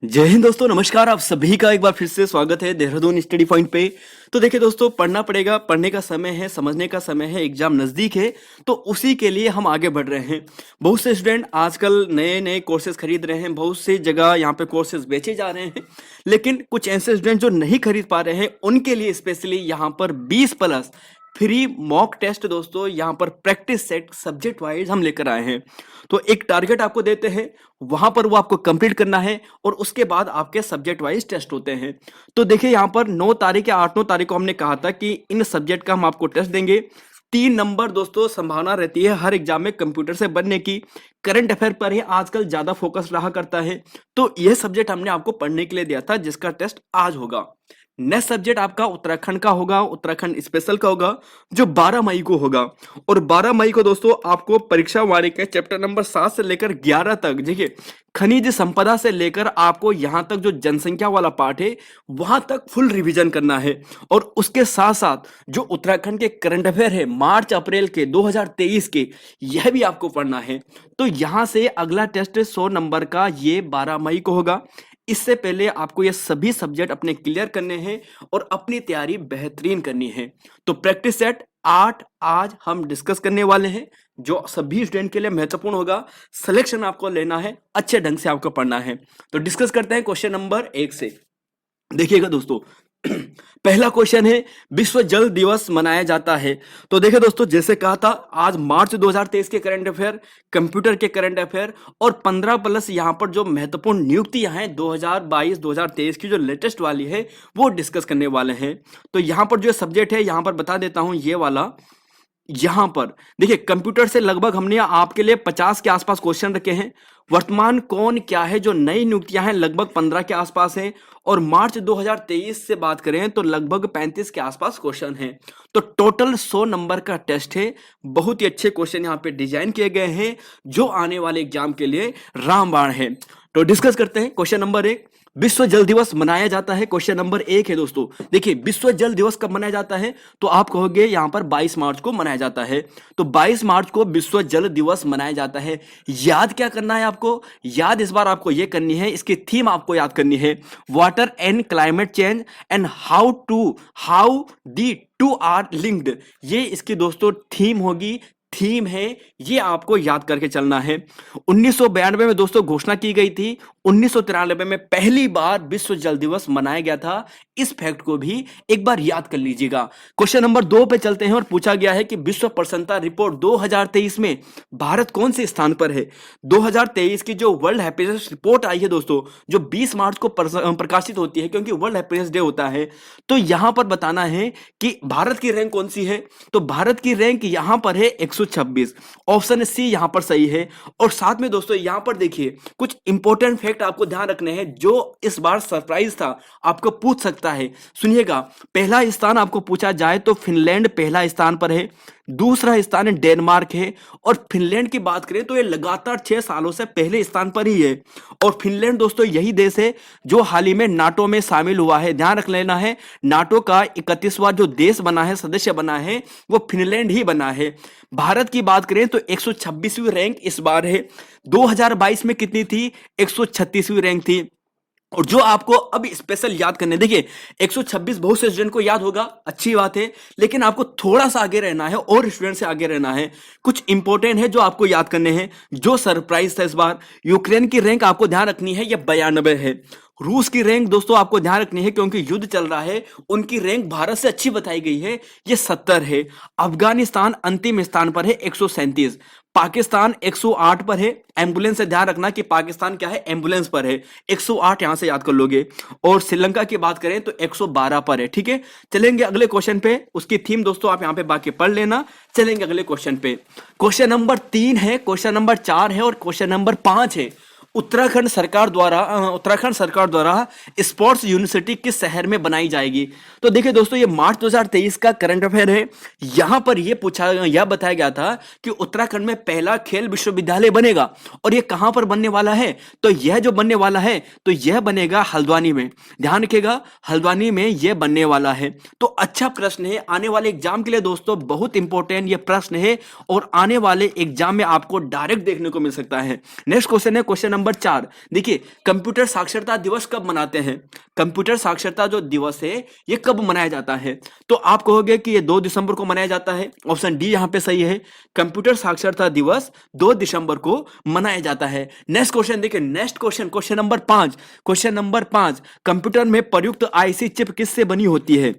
जय हिंद दोस्तों, नमस्कार। आप सभी का एक बार फिर से स्वागत है देहरादून स्टडी पॉइंट पे। तो देखिए दोस्तों, पढ़ना पड़ेगा, पढ़ने का समय है, समझने का समय है, एग्जाम नज़दीक है, तो उसी के लिए हम आगे बढ़ रहे हैं। बहुत से स्टूडेंट आजकल नए नए कोर्सेज खरीद रहे हैं, बहुत सी जगह यहाँ पे कोर्सेज बेचे जा रहे हैं, लेकिन कुछ ऐसे स्टूडेंट जो नहीं खरीद पा रहे हैं उनके लिए स्पेशली यहाँ पर 20+ फ्री मॉक टेस्ट दोस्तों यहाँ पर प्रैक्टिस सेट सब्जेक्ट वाइज हम लेकर आए हैं। तो एक टारगेट आपको देते हैं, वहां पर वो आपको कंप्लीट करना है और उसके बाद आपके सब्जेक्ट वाइज टेस्ट होते हैं। तो देखिए यहाँ पर 9 तारीख या 8-9 तारीख को हमने कहा था कि इन सब्जेक्ट का हम आपको टेस्ट देंगे। 3 नंबर दोस्तों संभावना रहती है हर एग्जाम में कंप्यूटर से बनने की। करंट अफेयर पर ही आजकल ज्यादा फोकस रहा करता है, तो यह सब्जेक्ट हमने आपको पढ़ने के लिए दिया था जिसका टेस्ट आज होगा। नेक्स्ट सब्जेक्ट आपका उत्तराखंड का होगा, उत्तराखंड स्पेशल का होगा, जो 12 मई को होगा। और 12 मई को दोस्तों आपको परीक्षा वाणी के चैप्टर नंबर 7 से लेकर 11 तक, देखिए खनिज संपदा से लेकर आपको यहां तक जो जनसंख्या वाला पार्ट है वहां तक फुल रिवीजन करना है। और उसके साथ साथ जो उत्तराखंड के करंट अफेयर है मार्च अप्रैल के 2023 के, यह भी आपको पढ़ना है। तो यहां से अगला टेस्ट 100 नंबर का ये 12 मई को होगा। इससे पहले आपको ये सभी सब्जेक्ट अपने क्लियर करने हैं और अपनी तैयारी बेहतरीन करनी है। तो प्रैक्टिस सेट 8 आज हम डिस्कस करने वाले हैं, जो सभी स्टूडेंट के लिए महत्वपूर्ण होगा। सिलेक्शन आपको लेना है, अच्छे ढंग से आपको पढ़ना है। तो डिस्कस करते हैं क्वेश्चन नंबर 1 से। देखिएगा दोस्तों, पहला क्वेश्चन है, विश्व जल दिवस मनाया जाता है। तो देखिए दोस्तों, जैसे कहा था आज मार्च 2023 के करंट अफेयर, कंप्यूटर के करंट अफेयर और 15+ यहां पर जो महत्वपूर्ण नियुक्तियां हैं 2022-2023 की जो लेटेस्ट वाली है वो डिस्कस करने वाले हैं। तो यहां पर जो सब्जेक्ट है यहां पर बता देता हूं, ये वाला यहां पर देखिए कंप्यूटर से लगभग हमने आपके लिए 50 के आसपास क्वेश्चन रखे हैं। वर्तमान कौन क्या है, जो नई नियुक्तियां हैं लगभग 15 के आसपास हैं। और मार्च 2023 से बात करें तो लगभग 35 के आसपास क्वेश्चन हैं। तो टोटल 100 नंबर का टेस्ट है। बहुत ही अच्छे क्वेश्चन यहाँ पे डिजाइन किए गए हैं जो आने वाले एग्जाम के लिए रामबाण है। तो डिस्कस करते हैं क्वेश्चन नंबर 1, विश्व जल दिवस मनाया जाता है। क्वेश्चन नंबर 1 है दोस्तों, देखिए विश्व जल दिवस कब मनाया जाता है, तो आप कहोगे यहां पर 22 मार्च को मनाया जाता है। तो 22 मार्च को विश्व जल दिवस मनाया जाता है। याद क्या करना है आपको, याद इस बार आपको यह करनी है, इसकी थीम आपको याद करनी है, water and climate change and how the two are linked. ये इसकी दोस्तों थीम होगी, थीम है, ये आपको याद करके चलना है। 1992 में दोस्तों घोषणा की गई थी, 1993 में पहली बार विश्व जल दिवस मनाया गया था। इस फैक्ट को भी एक बार याद कर लीजिएगा। क्वेश्चन नंबर 2 पे चलते हैं और पूछा गया है कि विश्व प्रसन्नता रिपोर्ट 2023 में भारत कौन से स्थान पर है। 2023 की जो वर्ल्ड हैप्पीनेस रिपोर्ट आई है दोस्तों, जो 20 मार्च को प्रकाशित होती है क्योंकि वर्ल्ड हैप्पीनेस डे होता है, तो यहां पर बताना है कि भारत की रैंक कौन सी है। तो भारत की रैंक यहां पर है 126, ऑप्शन सी यहां पर सही है। और साथ में दोस्तों यहां पर देखिए कुछ इंपॉर्टेंट फैक्ट आपको ध्यान रखने हैं जो इस बार सरप्राइज था, आपको पूछ सकता है। सुनिएगा, पहला स्थान आपको पूछा जाए तो फिनलैंड पहला स्थान पर है, दूसरा स्थान डेनमार्क है। और फिनलैंड की बात करें तो ये लगातार 6 सालों से पहले स्थान पर ही है। और फिनलैंड दोस्तों यही देश है जो हाल ही में नाटो में शामिल हुआ है। ध्यान रख लेना है, नाटो का 31वां जो देश बना है, सदस्य बना है, वो फिनलैंड ही बना है। भारत की बात करें तो 126वीं रैंक इस बार है। 2022 में कितनी थी, 136वीं रैंक थी। और जो आपको अब स्पेशल याद करने, देखिए 126 बहुत से स्टूडेंट को याद होगा, अच्छी बात है, लेकिन आपको थोड़ा सा आगे रहना है और स्टूडेंट से आगे रहना है। कुछ इंपॉर्टेंट है जो आपको याद करने हैं, जो सरप्राइज था इस बार। यूक्रेन की रैंक आपको ध्यान रखनी है, यह 92 है। रूस की रैंक दोस्तों आपको ध्यान रखनी है क्योंकि युद्ध चल रहा है, उनकी रैंक भारत से अच्छी बताई गई है, ये 70 है। अफगानिस्तान अंतिम स्थान पर है, 137। पाकिस्तान 108 पर है। एम्बुलेंस से ध्यान रखना कि पाकिस्तान क्या है, एम्बुलेंस पर है, 108 यहां से याद कर लोगे। और श्रीलंका की बात करें तो 112 पर है। ठीक है, चलेंगे अगले क्वेश्चन पे, उसकी थीम दोस्तों आप यहां पे बाकी पढ़ लेना। चलेंगे अगले क्वेश्चन पे। क्वेश्चन नंबर 3 है, क्वेश्चन नंबर 4 है और क्वेश्चन नंबर 5 है। उत्तराखंड सरकार द्वारा स्पोर्ट्स यूनिवर्सिटी किस शहर में बनाई जाएगी। तो देखिए दोस्तों, ये मार्च 2023 का करंट अफेयर है। यहां पर यह बताया गया था कि उत्तराखंड में पहला खेल विश्वविद्यालय बनेगा। और यह कहां पर बनने वाला है, तो यह जो बनने वाला है तो यह बनेगा हल्द्वानी में। ध्यान रखिएगा, हल्द्वानी में यह बनने वाला है। तो अच्छा प्रश्न है, आने वाले एग्जाम के लिए दोस्तों बहुत इंपॉर्टेंट यह प्रश्न है और आने वाले एग्जाम में आपको डायरेक्ट देखने को मिल सकता है। नेक्स्ट क्वेश्चन है क्वेश्चन नंबर नंबर 4, देखिए कंप्यूटर साक्षरता दिवस कब मनाते हैं? कंप्यूटर साक्षरता जो दिवस है ये कब मनाया जाता है? तो आप कहोगे कि ये 2 दिसंबर को मनाया जाता है। ऑप्शन डी यहाँ पे सही है, कंप्यूटर साक्षरता दिवस 2 दिसंबर को मनाया जाता है। नेक्स्ट क्वेश्चन देखिए, next question, question number 5, question number 5, computer में प्रयुक्त आईसी चिप किससे बनी होती है?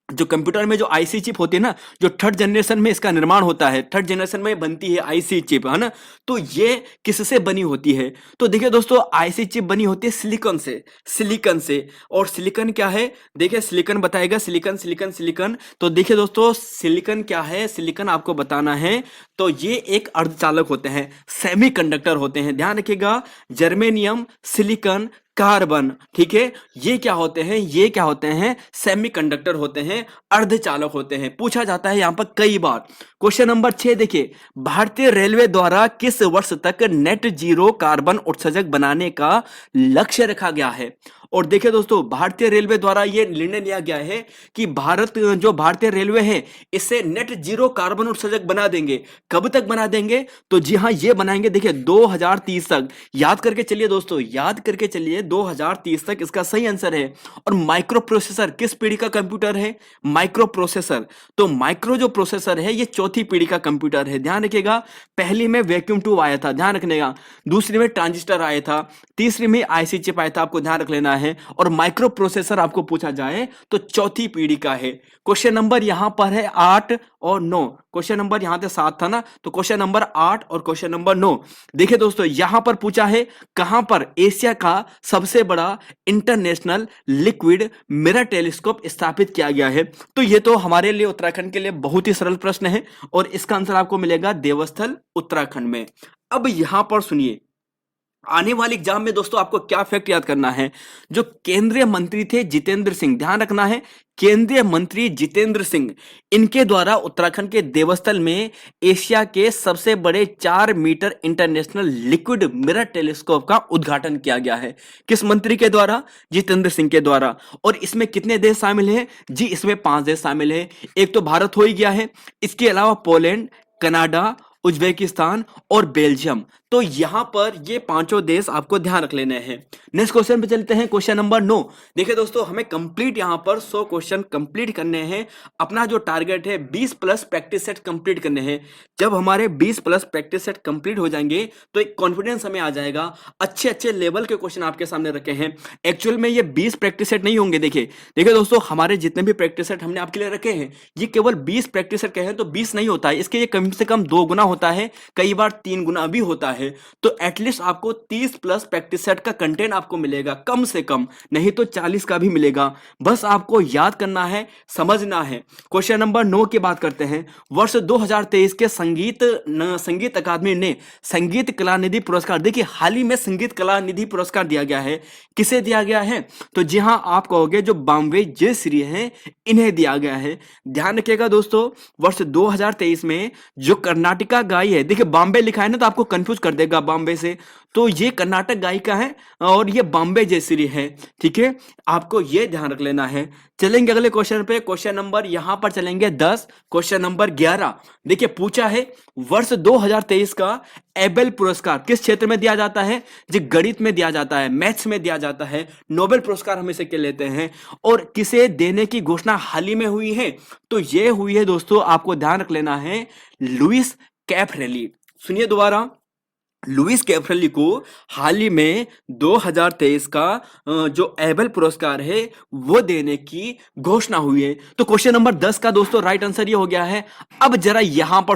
जो कंप्यूटर में जो आईसी चिप होती है ना, जो थर्ड जनरेशन में इसका निर्माण होता है, थर्ड जनरेशन में बनती है आईसी चिप, है ना, तो ये किससे बनी होती है? तो देखिए दोस्तों, आईसी चिप बनी होती है सिलिकॉन से, सिलिकॉन से। और सिलिकॉन क्या है? देखिए सिलिकॉन बताएगा, सिलिकॉन सिलिकॉन सिलिकॉन। तो देखिए दोस्तों, सिलिकॉन क्या है, सिलिकॉन आपको बताना है। तो ये एक अर्धचालक होते हैं, सेमीकंडक्टर होते हैं, ध्यान रखिएगा, जर्मेनियम, सिलिकॉन, कार्बन, ठीक है, ये क्या होते हैं? ये क्या होते हैं? सेमीकंडक्टर होते हैं, अर्धचालक होते हैं। पूछा जाता है यहां पर कई बार। क्वेश्चन नंबर 6 देखिए, भारतीय रेलवे द्वारा किस वर्ष तक नेट जीरो कार्बन उत्सर्जक बनाने का लक्ष्य रखा गया है? और देखिए दोस्तों, भारतीय रेलवे द्वारा यह निर्णय लिया गया है कि जो भारतीय रेलवे है इसे नेट जीरो कार्बन उत्सर्जक बना देंगे। कब तक बना देंगे? तो जी हाँ, ये बनाएंगे, देखिए 2030 तक। याद करके चलिए दोस्तों, याद करके चलिए, 2030 तक इसका सही आंसर है। और माइक्रो प्रोसेसर किस पीढ़ी का कंप्यूटर है? Micro processor. तो माइक्रो जो प्रोसेसर है ये चौथी पीढ़ी का कंप्यूटर है, ध्यान रखिएगा। पहली में वैक्यूम ट्यूब आया था, ध्यान रखने का। दूसरी में ट्रांजिस्टर आया था। तीसरी में आईसी चिप आया था, आपको ध्यान रख लेना है। और माइक्रो प्रोसेसर आपको पूछा जाए तो चौथी पीढ़ी का है। क्वेश्चन नंबर यहां पर है 8 और 9। क्वेश्चन नंबर यहां से 7 था ना, तो क्वेश्चन नंबर 8 और क्वेश्चन नंबर 9। देखिए दोस्तों, यहां पर पूछा है कहां पर एशिया का सबसे बड़ा इंटरनेशनल लिक्विड मिरर टेलीस्कोप स्थापित किया गया है? तो ये तो हमारे लिए, उत्तराखंड के लिए बहुत ही सरल प्रश्न है और इसका आंसर आपको मिलेगा देवस्थल, उत्तराखंड में। अब यहां पर सुनिए, आने वाले एग्जाम में दोस्तों आपको क्या फैक्ट याद करना है। जो केंद्रीय मंत्री थे जितेंद्र सिंह, ध्यान रखना है, केंद्रीय मंत्री जितेंद्र सिंह, इनके द्वारा उत्तराखंड के देवस्थल में एशिया के सबसे बड़े 4 metre international liquid mirror telescope का उद्घाटन किया गया है। किस मंत्री के द्वारा? जितेंद्र सिंह के द्वारा। और इसमें कितने देश शामिल हैं? जी इसमें 5 देश शामिल हैं। एक तो भारत हो ही गया है, इसके अलावा पोलैंड, कनाडा, उज्बेकिस्तान और बेल्जियम। तो यहां पर ये 5 देश आपको ध्यान रख लेने हैं। नेक्स्ट क्वेश्चन पे चलते हैं, क्वेश्चन नंबर 9। देखिए दोस्तों, हमें कंप्लीट यहां पर 100 क्वेश्चन कंप्लीट करने हैं। अपना जो टारगेट है 20 प्लस प्रैक्टिस सेट कंप्लीट करने हैं। जब हमारे 20 प्लस प्रैक्टिस सेट कंप्लीट हो जाएंगे तो एक कॉन्फिडेंस हमें आ जाएगा। अच्छे अच्छे लेवल के क्वेश्चन आपके सामने रखे हैं। एक्चुअल में ये 20 प्रैक्टिस सेट नहीं होंगे। देखिए देखिए दोस्तों, हमारे जितने भी प्रैक्टिस सेट हमने आपके लिए रखे हैं ये केवल 20 प्रैक्टिस सेट कहे तो 20 नहीं होता है, इसके ये कम से कम 2 गुना होता है, कई बार 3 गुना भी होता है। तो एटलीस्ट आपको 30 प्लस प्रैक्टिस सेट का कंटेंट आपको मिलेगा, कम से कम, नहीं तो 40 का भी मिलेगा। बस आपको याद करना है, समझना है। क्वेश्चन नंबर 9 की बात करते हैं। वर्ष 2023 के संगीत अकादमी ने संगीत कला निधि पुरस्कार, देखिए हाल ही में संगीत कला निधि पुरस्कार दिया गया है। किसे दिया गया है? तो जी हां, आप कहोगे जो बॉम्बे जयश्री हैं इन्हें दिया गया है। ध्यान रखिएगा दोस्तों, वर्ष 2023 में जो कर्नाटका गाई है, देखिए बॉम्बे लिखा है ना तो आपको कंफ्यूज कर देगा बॉम्बे से, तो ये कर्नाटक गायिका है और ये बॉम्बे जयश्री है, ठीक है, आपको ये ध्यान रख लेना है। चलेंगे अगले क्वेश्चन पे, क्वेश्चन नंबर यहां पर चलेंगे 10, क्वेश्चन नंबर 11। देखिए पूछा है वर्ष 2023 का एबेल पुरस्कार किस क्षेत्र में दिया जाता है? जी गणित में दिया जाता है, मैथ्स में दिया जाता है। नोबेल पुरस्कार हम इसे के लेते हैं। और किसे देने की घोषणा हाल ही में हुई है? तो ये हुई है दोस्तों, आपको ध्यान रख लेना है, लुइस कैफरेली। सुनिए दोबारा, लुइस कैफरेली को हाल ही में 2023 का जो एबेल पुरस्कार है वो देने की घोषणा हुई है। तो क्वेश्चन नंबर 10 का दोस्तों राइट आंसर ये हो गया है। अब जरा यहां पर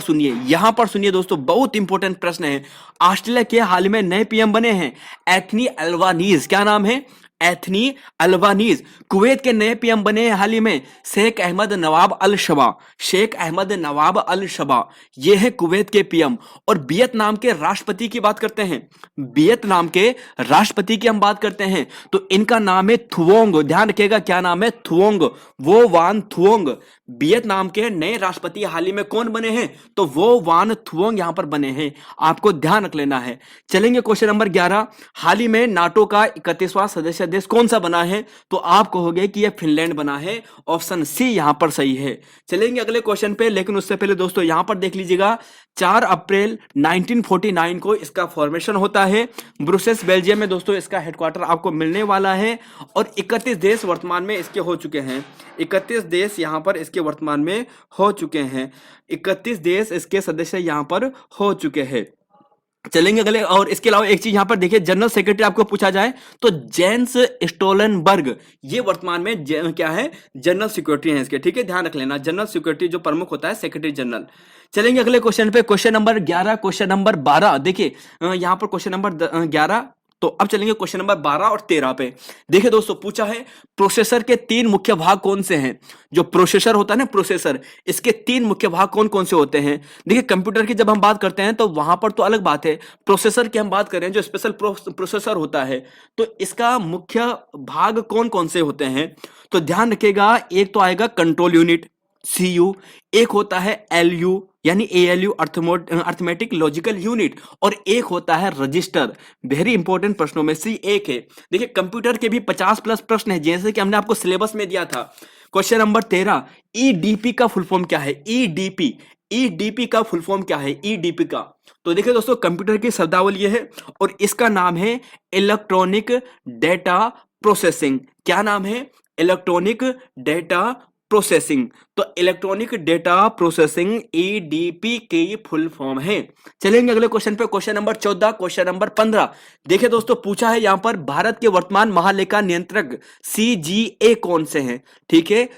सुनिए दोस्तों, बहुत इंपॉर्टेंट प्रश्न है। ऑस्ट्रेलिया के हाल में नए पीएम बने हैं एंथनी अल्बानीज। क्या नाम है? Anthony Albanese. कुवैत के नए पीएम बने हैं हाल ही में शेख अहमद नवाब अल शबा। शेख अहमद नवाब अल शबा, ये है कुवैत के पीएम। और वियतनाम के राष्ट्रपति की बात करते हैं, वियतनाम के राष्ट्रपति की हम बात करते हैं तो इनका नाम है थुओंग। ध्यान रखिएगा क्या नाम है? थुओंग, वो वान थुओंग। वियतनाम के नए राष्ट्रपति हाल ही में कौन बने हैं? तो वो वान थुओंग यहां पर बने हैं, आपको ध्यान रख लेना है। चलेंगे क्वेश्चन नंबर 11, हाल ही में नाटो का 31वां सदस्य देश कौन सा बना है? तो आप कहोगे कि यह फिनलैंड बना है, ऑप्शन सी यहां पर सही है। चलेंगे अगले क्वेश्चन पे, लेकिन उससे पहले दोस्तों यहां पर देख लीजिएगा, 4 अप्रैल 1949 को इसका फॉर्मेशन होता है, ब्रुसेल्स बेल्जियम में दोस्तों इसका हेडक्वार्टर आपको मिलने वाला है, और 31 देश वर्तमान में इसके हो चुके हैं। 31 देश यहां पर इसके वर्तमान में हो चुके हैं, 31 देश इसके सदस्य यहां पर हो चुके हैं। चलेंगे अगले, और इसके अलावा एक चीज यहां पर देखिए, जनरल सेक्रेटरी आपको पूछा जाए तो जेंस स्टोलनबर्ग, ये वर्तमान में क्या है, जनरल सिक्योरिटी है इसके, ठीक है, ध्यान रख लेना, जनरल सिक्योरिटी जो प्रमुख होता है सेक्रेटरी जनरल। चलेंगे अगले क्वेश्चन पे, क्वेश्चन नंबर 11, क्वेश्चन नंबर 12 देखिए, यहां पर क्वेश्चन नंबर 11, तो अब चलेंगे क्वेश्चन नंबर 12 और 13 पे। देखिए दोस्तों पूछा है, प्रोसेसर के 3 मुख्य भाग कौन से हैं? जो प्रोसेसर होता है ना, प्रोसेसर, इसके 3 मुख्य भाग कौन कौन से होते हैं? देखिए कंप्यूटर की जब हम बात करते हैं तो वहां पर तो अलग बात है, प्रोसेसर की हम बात करें, जो स्पेशल प्रोसेसर होता है, तो इसका मुख्य भाग कौन कौन से होते हैं? तो ध्यान रखिएगा, एक तो आएगा कंट्रोल यूनिट, सीयू, एक होता है एलयू यानी एएलयू, अर्थमेटिक लॉजिकल यूनिट, और एक होता है रजिस्टर। वेरी इंपॉर्टेंट प्रश्नों में से एक है। देखिए कंप्यूटर के भी 50 प्लस प्रश्न है, जैसे कि हमने आपको सिलेबस में दिया था। क्वेश्चन नंबर 13, ईडीपी का फुल फॉर्म क्या है? ईडीपी, ईडीपी का फुल फॉर्म क्या है? ईडीपी का, तो देखिए दोस्तों कंप्यूटर की शब्दावली है, और इसका नाम है इलेक्ट्रॉनिक डेटा प्रोसेसिंग। क्या नाम है? Electronic data processing. तो इलेक्ट्रॉनिक डेटा प्रोसेसिंग ईडीपी की फुल फॉर्म है। चलेंगे अगले क्वेश्चन पे, क्वेश्चन नंबर 14, क्वेश्चन नंबर 15। देखिए दोस्तों पूछा है यहां पर, भारत के वर्तमान महालेखा नियंत्रक सीजीए कौन से हैं? ठीक है,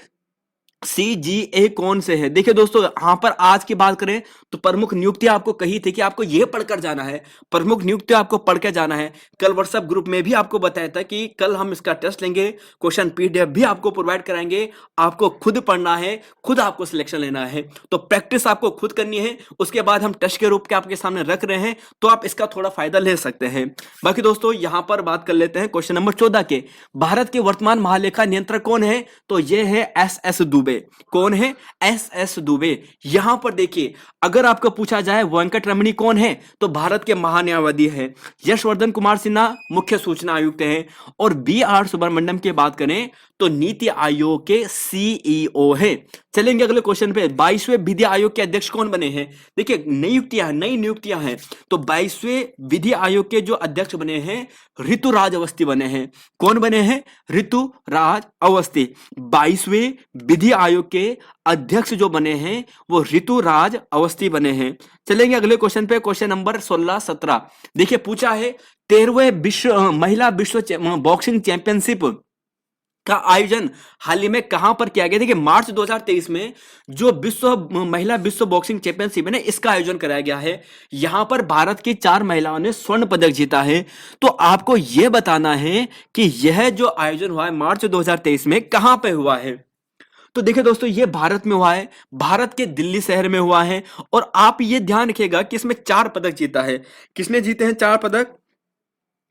सीजीए कौन से है? देखिए दोस्तों यहां पर आज की बात करें तो प्रमुख नियुक्तियां आपको कही थी कि आपको यह पढ़कर जाना है, प्रमुख नियुक्तियां आपको पढ़ के जाना है। कल व्हाट्सएप ग्रुप में भी आपको बताया था कि कल हम इसका टेस्ट लेंगे, क्वेश्चन पीडीएफ भी आपको प्रोवाइड कराएंगे, आपको खुद पढ़ना है, खुद आपको सिलेक्शन लेना है, तो प्रैक्टिस आपको खुद करनी है। उसके बाद हम टेस्ट के रूप के आपके सामने रख रहे हैं, तो आप इसका थोड़ा फायदा ले सकते हैं। बाकी दोस्तों यहां पर बात कर लेते हैं क्वेश्चन नंबर 14 के, भारत के वर्तमान महालेखा नियंत्रक कौन है? तो यह है एस दुबे। कौन है? एस दुबे। यहां पर देखिए, अगर आपको पूछा जाए वेंकट रमणी कौन है, तो भारत के महान्यायवादी है। यशवर्धन कुमार सिन्हा मुख्य सूचना आयुक्त हैं, और बी आर सुब्रमण्यम की बात करें तो नीति आयोग के सीईओ है। चलेंगे अगले क्वेश्चन पे, 22वें विधि आयोग के अध्यक्ष कौन बने हैं? देखिए नई नियुक्तियां हैं, तो 22वें विधि आयोग के जो अध्यक्ष बने हैं ऋतुराज अवस्थी बने हैं। कौन बने हैं? ऋतुराज अवस्थी। 22वें विधि आयोग के अध्यक्ष जो बने हैं वो ऋतुराज अवस्थी बने हैं। चलेंगे अगले क्वेश्चन पे, क्वेश्चन नंबर 16, 17। देखिए पूछा है, 13वें महिला विश्व बॉक्सिंग चैंपियनशिप का आयोजन हाल ही में कहां पर किया गया? देखिए मार्च 2023 में जो महिला विश्व बॉक्सिंग चैंपियनशिप है ना, इसका आयोजन कराया गया है। यहां पर भारत की 4 महिलाओं ने स्वर्ण पदक जीता है। तो आपको यह बताना है कि यह जो आयोजन हुआ है मार्च 2023 में कहां पे हुआ है। तो देखिए दोस्तों ये भारत में हुआ है, भारत के दिल्ली शहर में हुआ है। और आप ये ध्यान रखिएगा कि इसमें 4 पदक जीता है। किसने जीते हैं 4 पदक?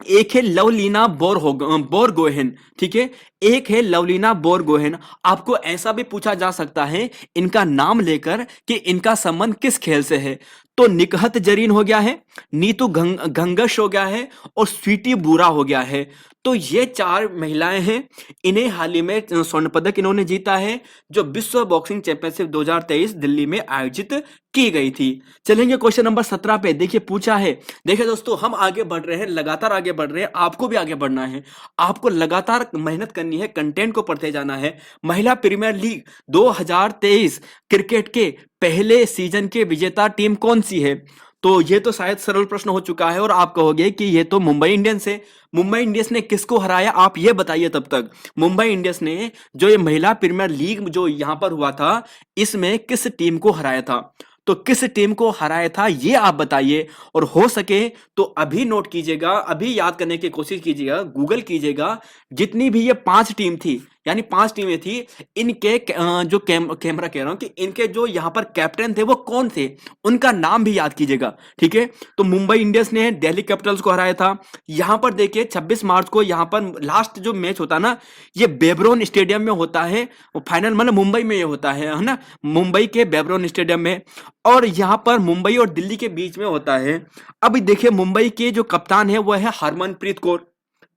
एक है लवलीना बोरगोहेन, ठीक है, एक है लवलीना बोरगोहेन। आपको ऐसा भी पूछा जा सकता है इनका नाम लेकर कि इनका संबंध किस खेल से है। तो निकहत जरीन हो गया है, नीतू घंगश हो गया है, और स्वीटी बुरा हो गया है। तो ये 4 महिलाएं हैं, इन्हें हाल ही में स्वर्ण पदक इन्होंने जीता है, जो विश्व बॉक्सिंग चैंपियनशिप 2023 दिल्ली में आयोजित की गई थी। चलेंगे क्वेश्चन नंबर 17 पे। देखिए पूछा है, देखिए दोस्तों हम आगे बढ़ रहे हैं, लगातार आगे बढ़ रहे हैं, आपको भी आगे बढ़ना है, आपको लगातार मेहनत करनी है, कंटेंट को पढ़ते जाना है। महिला प्रीमियर लीग 2023 क्रिकेट के पहले सीजन के विजेता टीम कौन सी है? तो ये तो शायद सरल प्रश्न हो चुका है, और आप कहोगे कि ये तो मुंबई इंडियंस है। मुंबई इंडियंस ने किसको हराया, आप ये बताइए तब तक। मुंबई इंडियंस ने जो ये महिला प्रीमियर लीग जो यहां पर हुआ था, इसमें किस टीम को हराया था? तो किस टीम को हराया था ये आप बताइए, और हो सके तो अभी नोट कीजिएगा, अभी याद करने की कोशिश कीजिएगा, गूगल कीजिएगा। जितनी भी ये 5 टीम थी, यानी 5 टीमें थी। इनके जो कैमरा कह रहा हूं कि इनके जो यहाँ पर कैप्टन थे वो कौन थे, उनका नाम भी याद कीजिएगा, ठीक है। तो मुंबई इंडियंस ने दिल्ली कैपिटल्स को हराया था। यहाँ पर देखिए 26 मार्च को यहाँ पर लास्ट जो मैच होता ना, ये बेब्रोन स्टेडियम में होता है। फाइनल मतलब मुंबई में ये होता है ना, मुंबई के बेब्रोन स्टेडियम में। और यहाँ पर मुंबई और दिल्ली के बीच में होता है। अभी देखिए मुंबई के जो कप्तान है वो है हरमनप्रीत कौर।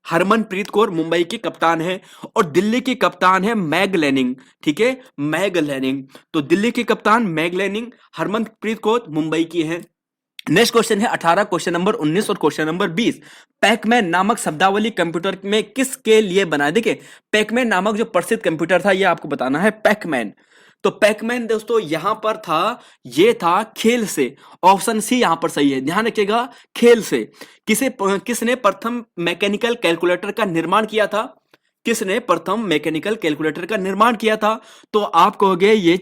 हरमनप्रीत कौर मुंबई की कप्तान है और दिल्ली की कप्तान है मैग लैनिंग, ठीक है, मैग लैनिंग। तो दिल्ली की कप्तान मैग लैनिंग, हरमनप्रीत कौर मुंबई की है। नेक्स्ट क्वेश्चन है 18, क्वेश्चन नंबर 19 और क्वेश्चन नंबर 20। पैकमैन नामक शब्दावली कंप्यूटर में किसके लिए बना? देखिए पैकमैन नामक जो प्रसिद्ध कंप्यूटर था ये आपको बताना है, पैकमैन। तो पैकमैन दोस्तों यहां पर था, ये था खेल से। ऑप्शन सी यहां पर सही है, ध्यान रखिएगा, खेल से। किसने प्रथम मैकेनिकल कैलकुलेटर का निर्माण किया था? किसने प्रथम मैकेनिकल कैलकुलेटर का निर्माण किया था? तो आप कहोगे ये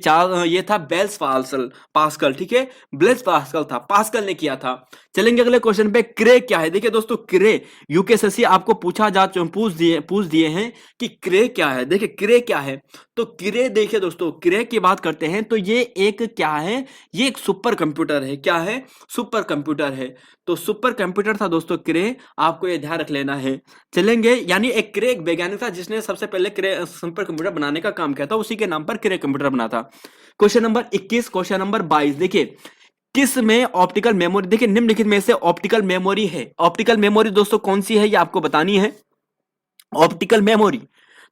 था बेल्स पास्कल, ठीक है, ब्लेस पास्कल था, पास्कल ने किया था। चलेंगे अगले क्वेश्चन पे, क्रे क्या है? देखिए दोस्तों क्रे यूकेएसएससी आपको पूछ दिए हैं कि क्रे क्या है। देखिए क्रे क्या है, तो क्रे देखिए दोस्तों, क्रे की बात करते हैं तो ये एक क्या है, ये एक सुपर कंप्यूटर है। क्या है? सुपर कंप्यूटर है। तो सुपर कंप्यूटर था दोस्तों क्रे, आपको ये ध्यान रख लेना है। चलेंगे, यानी एक क्रे एक वैज्ञानिक था जिसने सबसे पहले क्रे सुपर कंप्यूटर बनाने का काम किया था, उसी के नाम पर क्रे कंप्यूटर बना था। Question number 21, question number 22। देखिए किस में ऑप्टिकल मेमोरी, देखिए निम्नलिखित में से ऑप्टिकल मेमोरी है। ऑप्टिकल मेमोरी दोस्तों कौन सी है ये आपको बतानी है। ऑप्टिकल मेमोरी,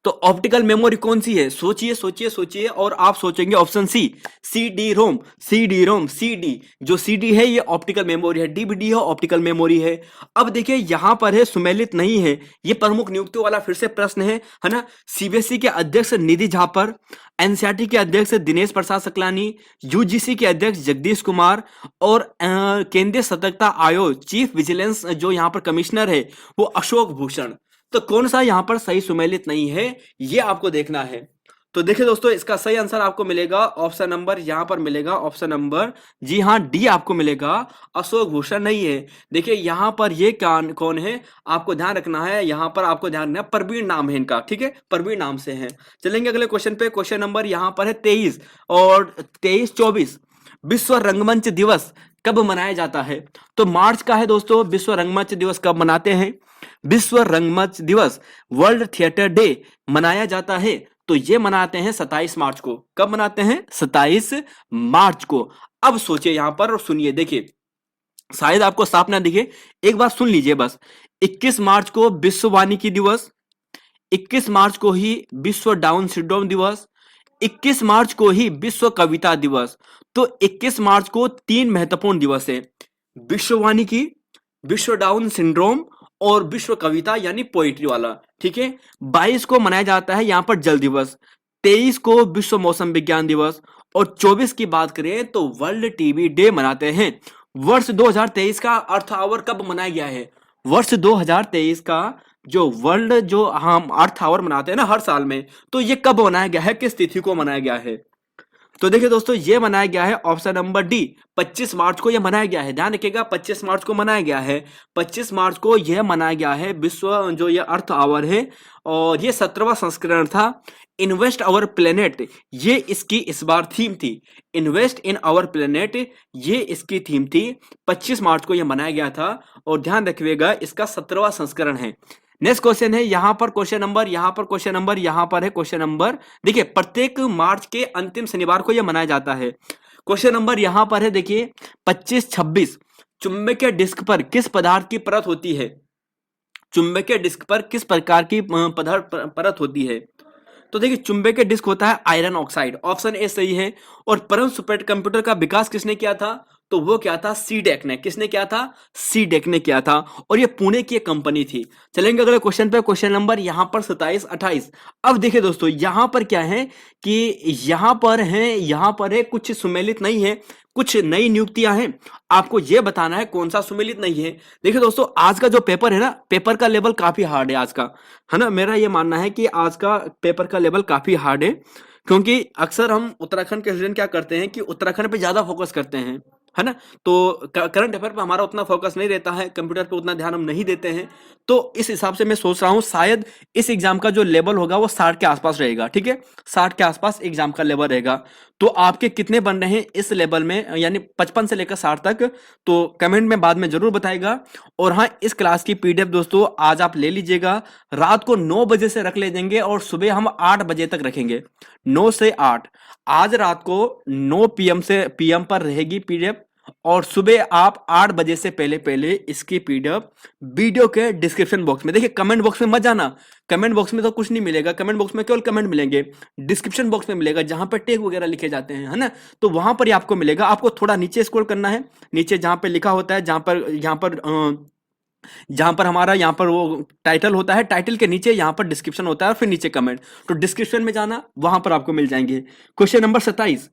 तो ऑप्टिकल मेमोरी कौन सी है? सोचिए सोचिए सोचिए और आप सोचेंगे option C, CD ROM. CD ROM, CD, जो सीडी है ये ऑप्टिकल मेमोरी है, डीवीडी है ऑप्टिकल मेमोरी है। अब देखिए यहां पर है सुमेलित नहीं है, ये प्रमुख नियुक्तियों वाला फिर से प्रश्न है ना। सीबीएसई के अध्यक्ष निधि झापर, एनसीईआरटी के अध्यक्ष दिनेश प्रसाद सकलानी, यूजीसी के अध्यक्ष जगदीश कुमार और केंद्रीय सतर्कता आयोग चीफ विजिलेंस जो यहाँ पर कमिश्नर है वो अशोक भूषण। तो कौन सा यहां पर सही सुमेलित नहीं है ये आपको देखना है। तो देखिए दोस्तों इसका सही आंसर आपको मिलेगा ऑप्शन नंबर, यहां पर मिलेगा ऑप्शन नंबर, जी हां डी आपको मिलेगा, अशोक भूषण नहीं है। देखिए यहां पर ये कौन है आपको ध्यान रखना है, यहां पर आपको ध्यान रखना है, प्रवीण नाम है इनका, ठीक है, प्रवीण नाम से है। चलेंगे अगले क्वेश्चन पे, क्वेश्चन नंबर यहां पर है 23 और 23-24। विश्व रंगमंच दिवस कब मनाया जाता है? तो मार्च का है दोस्तों। विश्व रंगमंच दिवस कब मनाते हैं? विश्व रंगमंच दिवस, वर्ल्ड थिएटर डे मनाया जाता है तो ये मनाते हैं 27 मार्च को। कब मनाते हैं? 27 मार्च को। अब सोचिए यहां पर और सुनिए, देखिए शायद आपको साफ ना दिखे, एक बार सुन लीजिए बस। 21 मार्च को विश्व वानिकी दिवस, 21 मार्च को ही विश्व डाउन सिंड्रोम दिवस, 21 मार्च को ही विश्व कविता दिवस। तो 21 मार्च को 3 महत्वपूर्ण दिवस है, विश्व वानिकी, विश्व डाउन सिंड्रोम और विश्व कविता यानी पोइट्री वाला, ठीक है। 22 को मनाया जाता है यहां पर जल दिवस, 23 को विश्व मौसम विज्ञान दिवस और 24 की बात करें तो वर्ल्ड टीबी डे मनाते हैं। वर्ष 2023 का अर्थ आवर कब मनाया गया है? वर्ष 2023 का जो वर्ल्ड जो हम अर्थ आवर मनाते हैं ना हर साल में, तो ये कब मनाया गया है, किस तिथि को मनाया गया है? तो देखिए दोस्तों ये मनाया गया है ऑप्शन नंबर डी, 25 मार्च को यह मनाया गया है। ध्यान रखिएगा 25 मार्च को मनाया गया है, 25 मार्च को यह मनाया गया है विश्व जो ये अर्थ आवर है। और ये 17वां संस्करण था। इन्वेस्ट आवर प्लेनेट, ये इसकी इस बार थीम थी, इन्वेस्ट इन आवर प्लेनेट, ये इसकी थीम थी। 25 मार्च को यह मनाया गया था और ध्यान रखिएगा इसका 17वां संस्करण है। नेक्स्ट क्वेश्चन है यहां पर क्वेश्चन नंबर, यहां पर क्वेश्चन नंबर, यहां पर है क्वेश्चन नंबर। देखिए प्रत्येक मार्च के अंतिम शनिवार को यह मनाया जाता है। क्वेश्चन नंबर यहां पर है देखिए 25-26। चुंबकीय डिस्क पर किस पदार्थ की परत होती है? चुंबकीय डिस्क पर किस प्रकार की परत होती है? तो देखिए चुंबकीय डिस्क होता है आयरन ऑक्साइड, ऑप्शन ए सही है। और परम सुपर कंप्यूटर का विकास किसने किया था? तो वो क्या था? सीडेक ने। किसने किया था? सीडेक ने किया था और ये पुणे की एक कंपनी थी। चलेंगे अगले क्वेश्चन पे, क्वेश्चन नंबर यहां पर 27-28। अब देखिए दोस्तों यहां पर क्या है कि यहां पर है कुछ सुमेलित नहीं है, कुछ नई नियुक्तियां हैं। आपको यह बताना है कौन सा सुमेलित नहीं है। देखिए दोस्तों आज का जो पेपर है ना, पेपर का लेवल काफी हार्ड है आज का, है ना। मेरा यह मानना है कि आज का पेपर का लेवल काफी हार्ड है, क्योंकि अक्सर हम उत्तराखंड के स्टूडेंट क्या करते हैं कि उत्तराखंड पे ज्यादा फोकस करते हैं, है ना। तो करंट अफेयर पे हमारा उतना फोकस नहीं रहता है, कंप्यूटर पे उतना ध्यान हम नहीं देते हैं, तो इस हिसाब से मैं सोच रहा हूँ शायद इस एग्जाम का जो लेवल होगा वो 60 के आसपास रहेगा। ठीक है, 60 के आसपास एग्जाम का लेवल रहेगा। तो आपके कितने बन रहे हैं इस लेवल में, यानी 55 से लेकर 60 तक, तो कमेंट में बाद में जरूर बताएगा। और हाँ, इस क्लास की पीडीएफ दोस्तों आज आप ले लीजिएगा, रात को 9 बजे से रख ले देंगे और सुबह हम 8 बजे तक रखेंगे, 9 से 8। आज रात को 9 पीएम से पीएम पर रहेगी पीडीएफ, और सुबह आप 8 बजे से पहले पहले इसकी पीडीएफ वीडियो के डिस्क्रिप्शन बॉक्स में, देखिए कमेंट बॉक्स में मत जाना, कमेंट बॉक्स में तो कुछ नहीं मिलेगा, कमेंट बॉक्स में केवल कमेंट मिलेंगे, डिस्क्रिप्शन बॉक्स में मिलेगा जहां पर टैग वगैरह लिखे जाते हैं, है ना। तो वहां पर ही आपको मिलेगा। आपको थोड़ा नीचे स्क्रॉल करना है, नीचे जहां पर लिखा होता है, जहां पर हमारा यहाँ पर वो टाइटल होता है, टाइटल के नीचे यहाँ पर डिस्क्रिप्शन होता है और फिर नीचे कमेंट, तो डिस्क्रिप्शन में जाना, वहां पर आपको मिल जाएंगे। क्वेश्चन नंबर 27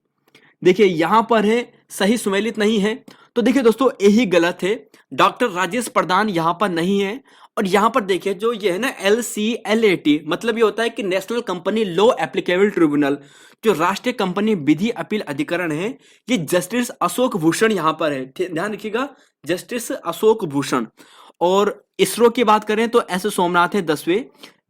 देखिए यहां पर है, सही सुमेलित नहीं है। तो देखिए दोस्तों यही गलत है, डॉक्टर राजेश प्रधान यहां पर नहीं है। और यहां पर देखिए जो ये है ना LCLAT, मतलब ये होता है कि national company law applicable tribunal, जो राष्ट्रीय कंपनी विधि अपील अधिकरण है, ये जस्टिस अशोक भूषण यहां पर है, ध्यान रखिएगा, जस्टिस अशोक भूषण। और इसरो की बात करें तो एस सोमनाथ है 10वें,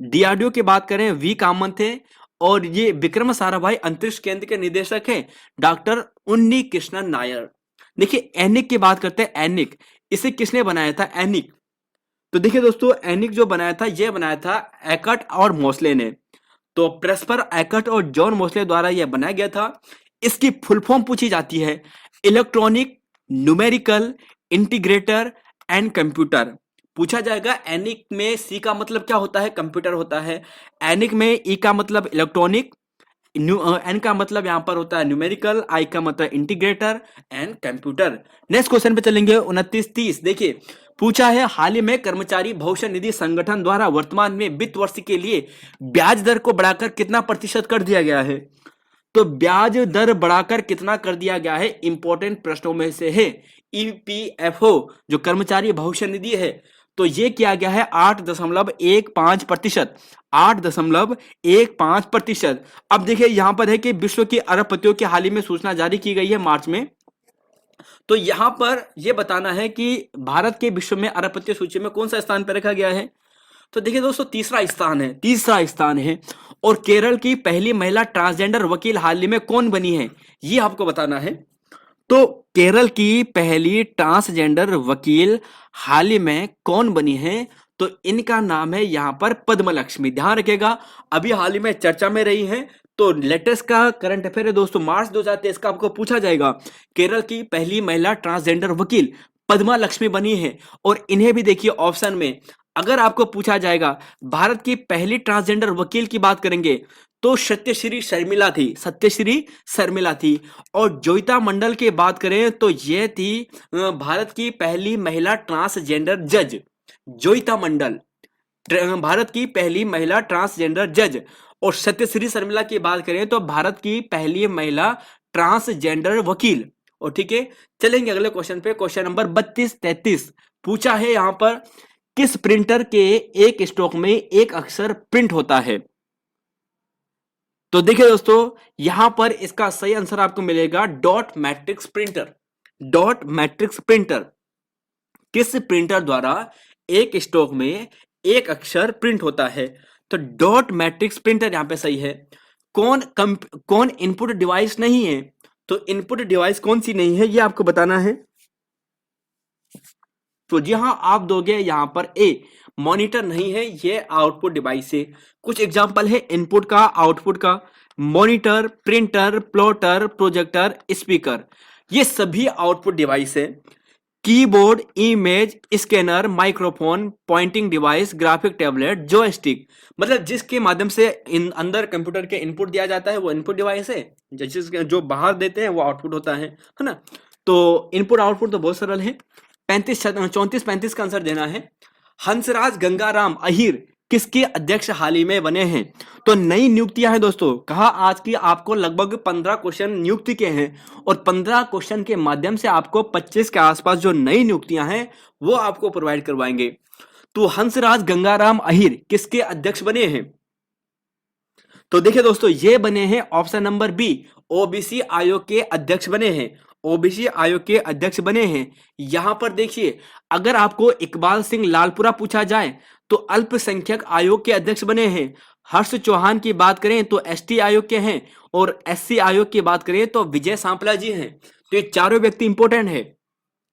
DRDO की बात करें वी कामत है, और ये विक्रम साराभाई अंतरिक्ष केंद्र के निदेशक हैं डॉक्टर उन्नी कृष्णन नायर। देखिए एनिक की बात करते हैं, एनिक इसे किसने बनाया था, एनिक। तो देखिए दोस्तों एनिक जो बनाया था, ये बनाया था एकट और मोस्ले ने, तो प्रेस्पर एकट और जॉन मोस्ले द्वारा यह बनाया गया था। इसकी फुल फॉर्म पूछी जाती है, electronic numerical integrator and computer, पूछा जाएगा। एनिक में सी का मतलब क्या होता है, कंप्यूटर होता है। एनिक में ई का मतलब इलेक्ट्रॉनिक, एन का मतलब यहां पर होता है न्यूमेरिकल, आई का मतलब integrator and computer. Next question पे चलेंगे 29-30। देखिए पूछा है, हाल ही में कर्मचारी भविष्य निधि संगठन द्वारा वर्तमान में वित्त वर्ष के लिए ब्याज दर को बढ़ाकर कितना प्रतिशत कर दिया गया है। तो ब्याज दर बढ़ाकर कितना कर दिया गया है, इंपॉर्टेंट प्रश्नों में से है। EPFO जो कर्मचारी भविष्य निधि है, तो ये किया गया है 8.15%, 8.15%। अब देखिए यहां पर है कि विश्व की अरबपतियों की हाल ही में सूचना जारी की गई है मार्च में, तो यहां पर यह बताना है कि भारत के विश्व में अरबपतियों सूची में कौन सा स्थान पर रखा गया है। तो देखिए दोस्तों तीसरा स्थान है, तीसरा स्थान है। और केरल की पहली महिला ट्रांसजेंडर वकील हाल ही में कौन बनी है, ये आपको बताना है। तो केरल की पहली ट्रांसजेंडर वकील हाल ही में कौन बनी है, तो इनका नाम है यहां पर पद्म लक्ष्मी। ध्यान रखिएगा, अभी हाल ही में चर्चा में रही है, तो लेटेस्ट का करंट अफेयर है दोस्तों, मार्च 2023 का आपको पूछा जाएगा। केरल की पहली महिला ट्रांसजेंडर वकील पद्मा लक्ष्मी बनी है। और इन्हें भी देखिए ऑप्शन में, अगर आपको पूछा जाएगा भारत की पहली ट्रांसजेंडर वकील की बात करेंगे तो सत्यश्री शर्मिला थी, सत्यश्री शर्मिला थी। और जोईता मंडल की बात करें तो यह थी भारत की पहली महिला ट्रांसजेंडर जज, जोईता मंडल भारत की पहली महिला ट्रांसजेंडर जज। और सत्यश्री शर्मिला की बात करें तो भारत की पहली महिला ट्रांसजेंडर वकील। और ठीक है, चलेंगे अगले क्वेश्चन पे, क्वेश्चन नंबर 32-33। पूछा है यहां पर, किस प्रिंटर के एक स्ट्रोक में एक अक्षर प्रिंट होता है। तो देखिए दोस्तों यहां पर इसका सही आंसर आपको मिलेगा dot matrix printer, dot matrix printer. किस प्रिंटर द्वारा एक स्ट्रोक में एक अक्षर प्रिंट होता है, तो डॉट मैट्रिक्स प्रिंटर यहां पे सही है। कौन इनपुट डिवाइस नहीं है, तो इनपुट डिवाइस कौन सी नहीं है ये आपको बताना है। तो जी हाँ, आप दोगे यहां पर ए, मॉनिटर नहीं है, ये आउटपुट डिवाइस है। कुछ एग्जांपल है इनपुट का, आउटपुट का, monitor, printer, plotter, projector, speaker, ये सभी आउटपुट डिवाइस है। Keyboard, image scanner, microphone, pointing device, graphic tablet, joystick, मतलब जिसके माध्यम से अंदर कंप्यूटर के इनपुट दिया जाता है वो इनपुट डिवाइस है, जो बाहर देते हैं वो आउटपुट होता है ना। तो इनपुट आउटपुट तो बहुत सरल है। 34-35 का आंसर देना है। हंसराज गंगाराम अहिर किसके अध्यक्ष हाल ही में बने हैं, तो नई नियुक्तियां हैं दोस्तों। कहा आज की आपको लगभग 15 क्वेश्चन नियुक्ति के हैं, और 15 क्वेश्चन के माध्यम से आपको 25 के आसपास जो नई नियुक्तियां हैं वो आपको प्रोवाइड करवाएंगे। तो हंसराज गंगाराम अहिर किसके अध्यक्ष बने हैं, तो देखिए दोस्तों ये बने हैं ऑप्शन नंबर बी, ओबीसी आयोग के अध्यक्ष बने हैं। ओबीसी आयोग के अध्यक्ष बने हैं। यहां पर देखिए, अगर आपको इकबाल सिंह लालपुरा पूछा जाए तो अल्पसंख्यक आयोग के अध्यक्ष बने हैं। हर्ष चौहान की बात करें तो एसटी आयोग के हैं, और एससी आयोग की बात करें तो विजय सांपला जी हैं। तो ये चारों व्यक्ति इंपॉर्टेंट है।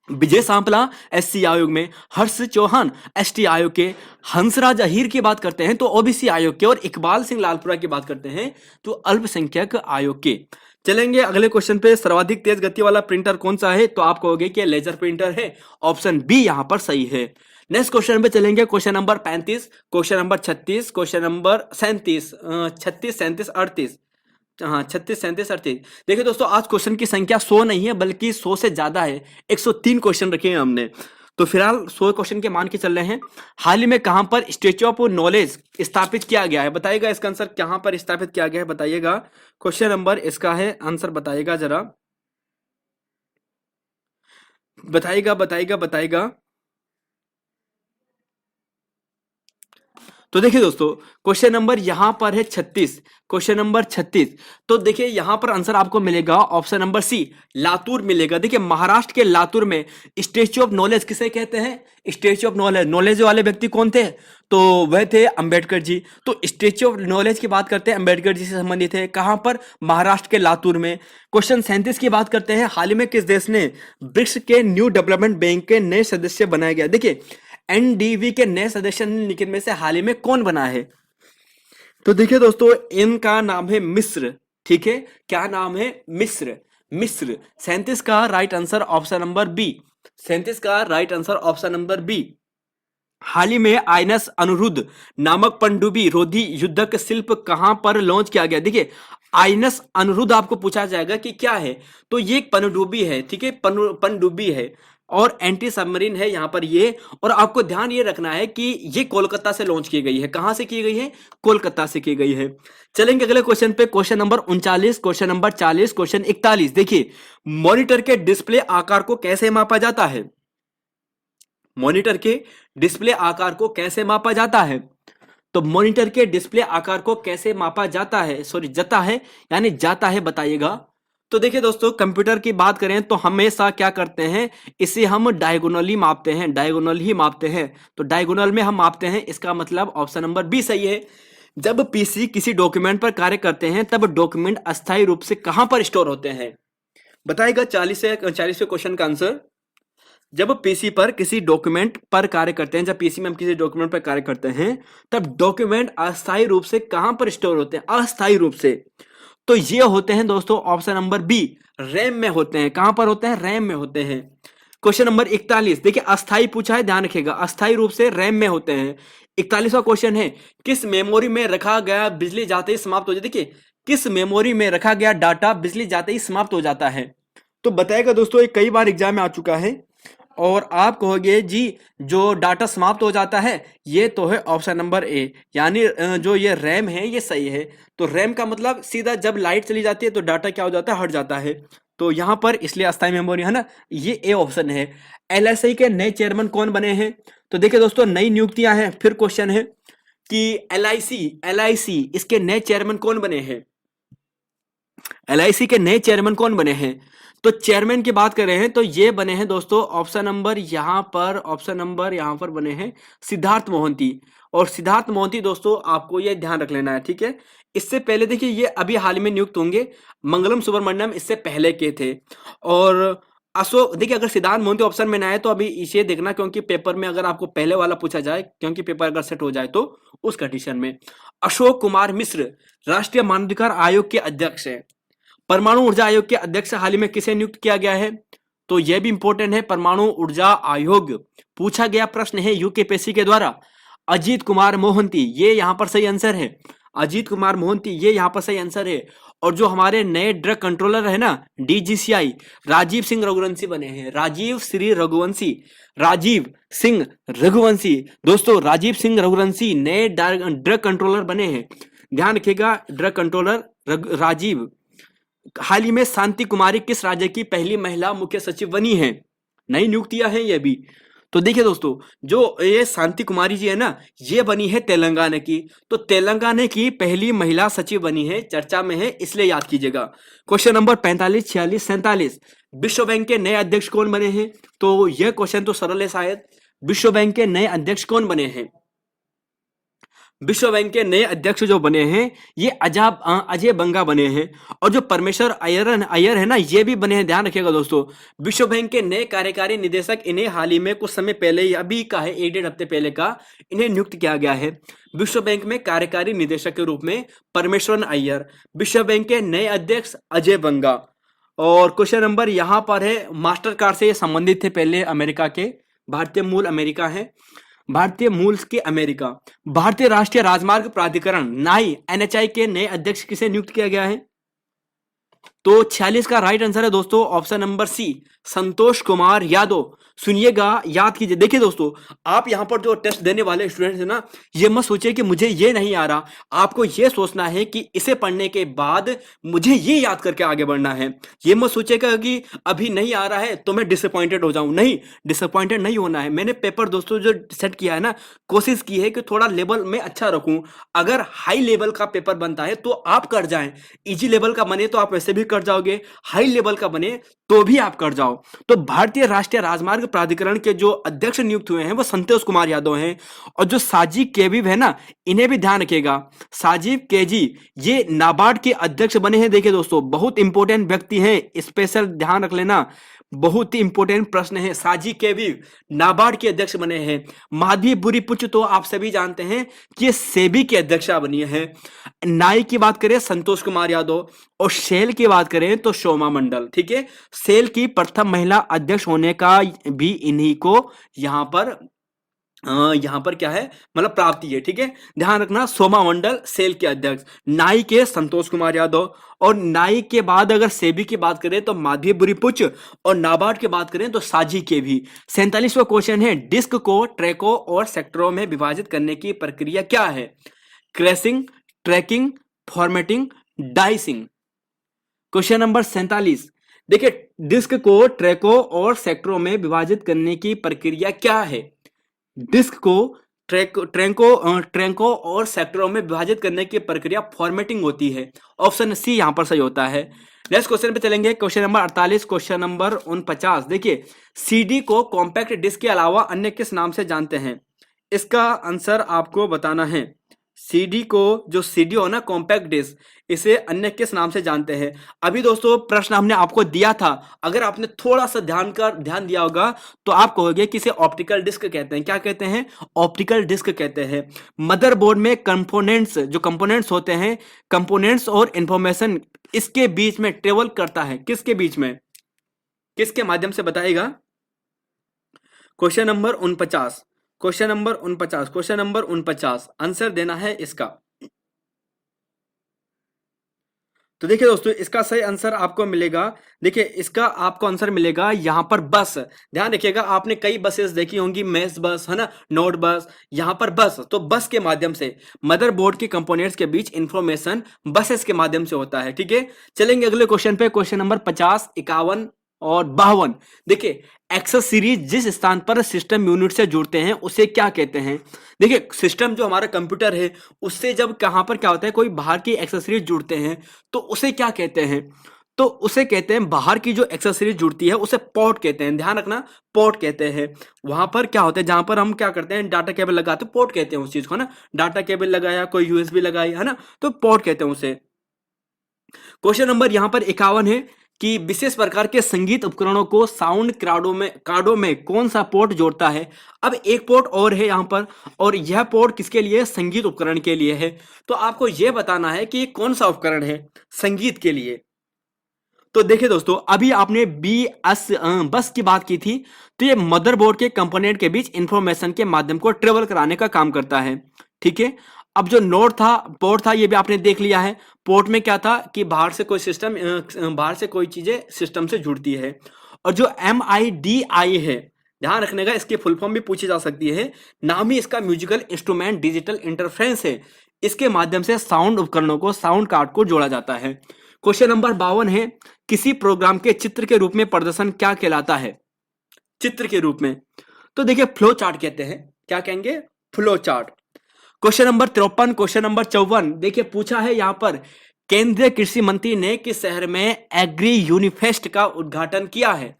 विजय सांपला एससी आयोग में, हर्ष चौहान एसटी आयोग के, हंसराज अहीर की बात करते हैं तो ओबीसी आयोग के, और इकबाल सिंह लालपुरा की बात करते हैं तो अल्पसंख्यक आयोग के। चलेंगे अगले क्वेश्चन पे। सर्वाधिक तेज गति वाला प्रिंटर कौन सा है? तो आप कहोगे कि लेजर प्रिंटर है। ऑप्शन बी यहां पर सही है। नेक्स्ट क्वेश्चन पे चलेंगे। Question number 35, question number 36, question number 37, 36, 37, 38। हाँ, 36, 37, 38। देखिए दोस्तों, आज क्वेश्चन की संख्या 100 नहीं है बल्कि 100 से ज्यादा है। 103 क्वेश्चन रखे हैं हमने। तो फिलहाल 100 क्वेश्चन के मान के चल रहे हैं। हाल ही में कहां पर स्टैच्यू ऑफ नॉलेज स्थापित किया गया है? बताइएगा इसका आंसर, कहां पर स्थापित किया गया है बताइएगा। क्वेश्चन नंबर इसका है, आंसर बताइएगा जरा, बताइएगा बताइएगा बताइएगा। तो देखिए दोस्तों, क्वेश्चन नंबर यहां पर है 36, क्वेश्चन नंबर 36। तो देखिए यहां पर आंसर आपको मिलेगा ऑप्शन नंबर सी, लातूर मिलेगा। देखिए महाराष्ट्र के लातूर में स्टैच्यू ऑफ नॉलेज किसे कहते हैं? स्टैच्यू ऑफ नॉलेज, नॉलेज वाले व्यक्ति कौन थे? तो वह थे अंबेडकर जी। तो स्टैच्यू ऑफ नॉलेज की बात करते हैं, अंबेडकर जी से संबंधित है। कहां पर? महाराष्ट्र के लातूर में। क्वेश्चन 37 की बात करते हैं, हाल ही में किस देश ने ब्रिक्स के न्यू डेवलपमेंट बैंक के नए सदस्य बनाया गया? देखिए एनडीवी के नए सदस्य निम्नलिखित में से हाल ही में कौन बना है? तो देखिए दोस्तों, इनका नाम है मिस्र। ठीक है, क्या नाम है? मिस्र। मिस्र। 37 का right answer option number B. 37 का right answer option number B. हाल ही में आइनस अनुरुद्ध नामक पनडुब्बी रोधी युद्धक शिल्प कहां पर लॉन्च किया गया? देखिए आइनस अनुरुद्ध आपको पूछा जाएगा कि क्या है, तो ये एक पनडुब्बी है। ठीक है, पनडुब्बी है और एंटी सबमरीन है यहां पर ये। और आपको ध्यान ये रखना है कि ये कोलकाता से लॉन्च की गई है। कहां से की गई है? कोलकाता से की गई है। चलेंगे अगले क्वेश्चन पे। Question number 39, question number 40, question 41। देखिए मॉनिटर के डिस्प्ले आकार को कैसे मापा जाता है? मॉनिटर के डिस्प्ले आकार को कैसे मापा जाता है? तो मॉनिटर के डिस्प्ले आकार को कैसे मापा जाता है, सॉरी जाता है यानी जाता है, बताइएगा। तो देखिए दोस्तों, कंप्यूटर की बात करें तो हमेशा क्या करते हैं, इसे हम डायगोनली मापते हैं, डायगोनल ही मापते हैं। तो डायगोनल में हम मापते हैं, इसका मतलब ऑप्शन नंबर बी सही है। जब पीसी किसी डॉक्यूमेंट पर कार्य करते हैं तब डॉक्यूमेंट अस्थायी रूप से कहां पर स्टोर होते हैं? बताइएगा 40वें क्वेश्चन का आंसर। जब पीसी पर किसी डॉक्यूमेंट पर कार्य करते हैं, जब पीसी में हम किसी डॉक्यूमेंट पर कार्य करते हैं तब डॉक्यूमेंट अस्थायी रूप से कहां पर स्टोर होते हैं? अस्थायी रूप से। तो ये होते हैं दोस्तों ऑप्शन नंबर बी, रैम में होते हैं। कहां पर होते हैं? रैम में होते हैं। क्वेश्चन नंबर 41, देखिए अस्थायी पूछा है, ध्यान रखिएगा, अस्थायी रूप से रैम में होते हैं। 41वां क्वेश्चन है, किस मेमोरी में रखा गया बिजली जाते ही समाप्त हो जाए? देखिए किस मेमोरी में रखा गया डाटा बिजली जाते ही समाप्त हो जाता है? तो बताएगा दोस्तों, ये कई बार एग्जाम में आ चुका है। और आप कहोगे जी जो डाटा समाप्त हो जाता है ये तो है ऑप्शन नंबर ए, यानी जो ये रैम है ये सही है। तो रैम का मतलब सीधा जब लाइट चली जाती है तो डाटा क्या हो जाता है? हट जाता है। तो यहां पर इसलिए अस्थायी मेमोरी है ना, ये ए ऑप्शन है। एलआईसी के नए चेयरमैन कौन बने हैं? तो देखिए दोस्तों, नई नियुक्तियां हैं। फिर क्वेश्चन है कि एलआईसी इसके नए चेयरमैन कौन बने हैं? एलआईसी के नए चेयरमैन कौन बने हैं? तो चेयरमैन की बात कर रहे हैं तो ये बने हैं दोस्तों ऑप्शन नंबर यहां पर, ऑप्शन नंबर यहां पर बने हैं सिद्धार्थ मोहंती। और सिद्धार्थ मोहंती दोस्तों आपको ये ध्यान रख लेना है, ठीक है। इससे पहले देखिए ये अभी हाल ही में नियुक्त होंगे, मंगलम सुब्रमण्यम इससे पहले के थे। और अशोक, देखिए अगर सिद्धार्थ मोहंती ऑप्शन में ना आए तो अभी इसे देखना, क्योंकि पेपर में अगर आपको पहले वाला पूछा जाए, क्योंकि पेपर अगर सेट हो जाए तो उस कंडीशन में। अशोक कुमार मिश्र राष्ट्रीय मानवाधिकार आयोग के अध्यक्ष है। परमाणु ऊर्जा आयोग के अध्यक्ष हाल ही में किसे नियुक्त किया गया है? तो यह भी इंपॉर्टेंट है, परमाणु ऊर्जा आयोग पूछा गया प्रश्न है यूकेपीएससी के द्वारा। अजीत कुमार मोहंती, ये यहां पर सही आंसर है। अजीत कुमार मोहंती ये यहां पर सही आंसर है। और जो हमारे नए ड्रग कंट्रोलर है ना डीजीसीआई, राजीव सिंह रघुवंशी बने हैं। राजीव श्री रघुवंशी, राजीव सिंह रघुवंशी दोस्तों, राजीव सिंह रघुवंशी नए ड्रग कंट्रोलर बने हैं। ध्यान रखिएगा, ड्रग कंट्रोलर राजीव। हाल ही में शांति कुमारी किस राज्य की पहली महिला मुख्य सचिव बनी है? नई नियुक्तियां हैं ये भी। तो देखिए दोस्तों, जो ये शांति कुमारी जी है ना, ये बनी है तेलंगाना की। तो तेलंगाना की पहली महिला सचिव बनी है, चर्चा में है, इसलिए याद कीजिएगा। क्वेश्चन नंबर 45, 46, 47, विश्व बैंक के नए अध्यक्ष कौन बने हैं? तो यह क्वेश्चन तो सरल है शायद। विश्व बैंक के नए अध्यक्ष कौन बने हैं? विश्व बैंक के नए अध्यक्ष जो बने हैं, ये अजय बंगा बने हैं। और जो परमेश्वर अय्यर है ना, ये भी बने हैं, ध्यान रखिएगा दोस्तों। विश्व बैंक के नए कार्यकारी निदेशक इन्हें हाल ही में कुछ समय पहले ही, अभी का है, 1-1.5 हफ्ते पहले का, इन्हें नियुक्त किया गया है विश्व बैंक में कार्यकारी निदेशक के रूप में, परमेश्वर अय्यर। विश्व बैंक के नए अध्यक्ष अजय बंगा। और क्वेश्चन नंबर यहाँ पर है, मास्टर कार्ड से ये संबंधित थे पहले, अमेरिका के, भारतीय मूल अमेरिका है, भारतीय मूल के अमेरिका। भारतीय राष्ट्रीय राजमार्ग प्राधिकरण नाई एनएचआई के नए अध्यक्ष किसे नियुक्त किया गया है? तो 46 का राइट आंसर है दोस्तों ऑप्शन नंबर सी, संतोष कुमार यादव। सुनिएगा, याद कीजिए। देखिए दोस्तों, आप यहां पर जो टेस्ट देने वाले स्टूडेंट्स हैं ना, ये मत सोचिए कि मुझे ये नहीं आ रहा। आपको ये सोचना है कि इसे पढ़ने के बाद मुझे ये याद करके आगे बढ़ना है। ये मत सोचिएगा कि अभी नहीं आ रहा है तो मैं डिसअपॉइंटेड हो जाऊं। नहीं, डिसअपॉइंटेड नहीं होना है। मैंने पेपर दोस्तों जो सेट किया है ना, कोशिश की है कि थोड़ा लेवल में अच्छा रखूं। अगर हाई लेवल का पेपर बनता है तो आप कर जाएं, इजी लेवल का बने तो आप वैसे भी कर जाओगे, हाई लेवल का बने तो भी आप कर जाओ। तो भारतीय राष्ट्रीय राजमार्ग प्राधिकरण के जो अध्यक्ष नियुक्त हुए हैं वो संतोष कुमार यादव हैं। और जो साजिब केबीव है ना, इन्हें भी ध्यान रखिएगा, साजिब केजी, ये नाबार्ड के अध्यक्ष बने हैं। देखिए दोस्तों, बहुत इंपॉर्टेंट व्यक्ति हैं, स्पेशल ध्यान रख लेना, बहुत ही इंपॉर्टेंट प्रश्न है। साजिब केबीव नाबार्ड के अध्यक्ष बने हैं। माधवी बुरीपुच तो आप सभी जानते हैं कि ये सेबी की अध्यक्षा बनी है। नाई की बात करें संतोष कुमार यादव, और सेल की बात करें तो शोमा मंडल। ठीक है, सेल की प्रथम महिला अध्यक्ष होने का भी इन्हीं को यहाँ पर क्या है, मतलब प्राप्ति है। ठीक है, ध्यान रखना, सोमा मंडल सेल के अध्यक्ष, नाई के संतोष कुमार यादव, और नाई के बाद अगर सेबी की बात करें तो माधवी बुरीपुच, और नाबार्ड की बात करें तो साजी के भी। 47वां क्वेश्चन है, डिस्क को ट्रैकों और सेक्टरों में विभाजित करने की प्रक्रिया क्या है? Crashing, tracking, formatting, dicing. Question number 47, देखिए, डिस्क को ट्रैकों और सेक्टरों में विभाजित करने की प्रक्रिया क्या है? डिस्क को ट्रैकों और सेक्टरों में विभाजित करने की प्रक्रिया फॉर्मेटिंग होती है। ऑप्शन सी यहां पर सही होता है। नेक्स्ट क्वेश्चन पे चलेंगे, क्वेश्चन नंबर 48, क्वेश्चन नंबर 49। देखिए, सीडी को कॉम्पैक्ट डिस्क के अलावा अन्य किस नाम से जानते हैं? इसका आंसर आपको बताना है। सीडी को, जो सीडी हो ना, कॉम्पैक्ट डिस्क, इसे अन्य किस नाम से जानते हैं? अभी दोस्तों प्रश्न हमने आपको दिया था, अगर आपने थोड़ा सा ध्यान दिया होगा तो आप कहोगे कि इसे ऑप्टिकल डिस्क कहते हैं। क्या कहते हैं? ऑप्टिकल डिस्क कहते हैं। मदरबोर्ड में कंपोनेंट्स, जो कंपोनेंट्स होते हैं, कंपोनेंट्स और इंफॉर्मेशन इसके बीच में ट्रेवल करता है। किसके बीच में, किसके माध्यम से, बताएगा? Question number 49, question number 49, question number 49, answer देना है इसका। तो देखिए दोस्तों, इसका सही आंसर आपको मिलेगा, देखिए इसका आपको आंसर मिलेगा यहां पर बस। ध्यान रखिएगा, आपने कई बसेस देखी होंगी, मेस बस है ना, नोट बस, यहां पर बस, तो बस के माध्यम से मदरबोर्ड के कंपोनेंट्स के बीच इंफॉर्मेशन बसेस के माध्यम से होता है। ठीक है, चलेंगे अगले क्वेश्चन पे, क्वेश्चन नंबर 50, 51 और 52। देखिए, एक्सेस सीरीज जिस स्थान पर सिस्टम यूनिट से जुड़ते हैं उसे क्या कहते हैं? देखिए, सिस्टम जो हमारा कंप्यूटर है उससे जब कहां पर क्या होता है, कोई बाहर की एक्सेसरीज जुड़ते हैं तो उसे क्या कहते हैं? तो उसे कहते हैं, बाहर की जो एक्सेसरीज जुड़ती है उसे पोर्ट कहते हैं। ध्यान रखना, पोर्ट कहते हैं। वहां पर क्या होता है, जहां पर हम क्या करते हैं, डाटा केबल लगाते हैं, पोर्ट कहते हैं उस चीज को ना। डाटा केबल लगाया, कोई यूएसबी लगाई, है ना, तो पोर्ट कहते हैं उसे। क्वेश्चन नंबर यहां पर 51 है कि विशेष प्रकार के संगीत उपकरणों को साउंड कार्डों में कौन सा पोर्ट जोड़ता है? अब एक पोर्ट और है यहां पर, और यह पोर्ट किसके लिए? संगीत उपकरण के लिए है। तो आपको यह बताना है कि कौन सा उपकरण है संगीत के लिए। तो देखिए दोस्तों, अभी आपने बस की बात की थी, तो ये मदरबोर्ड के कंपोनेंट के बीच इंफॉर्मेशन के माध्यम को ट्रेवल कराने का काम करता है। ठीक है, अब जो पोर्ट था, ये भी आपने देख लिया है। पोर्ट में क्या था कि बाहर से कोई चीजें सिस्टम से जुड़ती है। और जो MIDI है, ध्यान रखने का, इसकी फुल फॉर्म भी पूछी जा सकती है, नाम ही इसका म्यूजिकल इंस्ट्रूमेंट डिजिटल इंटरफेरेंस है। इसके माध्यम से साउंड उपकरणों को, साउंड कार्ड को जोड़ा जाता है। क्वेश्चन नंबर 52 है, किसी प्रोग्राम के चित्र के रूप में प्रदर्शन क्या कहलाता है? चित्र के रूप में, तो देखिए फ्लो चार्ट कहते हैं, क्या कहेंगे, flow chart. Question number 53, question number 54 देखिए पूछा है यहां पर, केंद्रीय कृषि मंत्री ने किस शहर में एग्री यूनिफेस्ट का उद्घाटन किया है?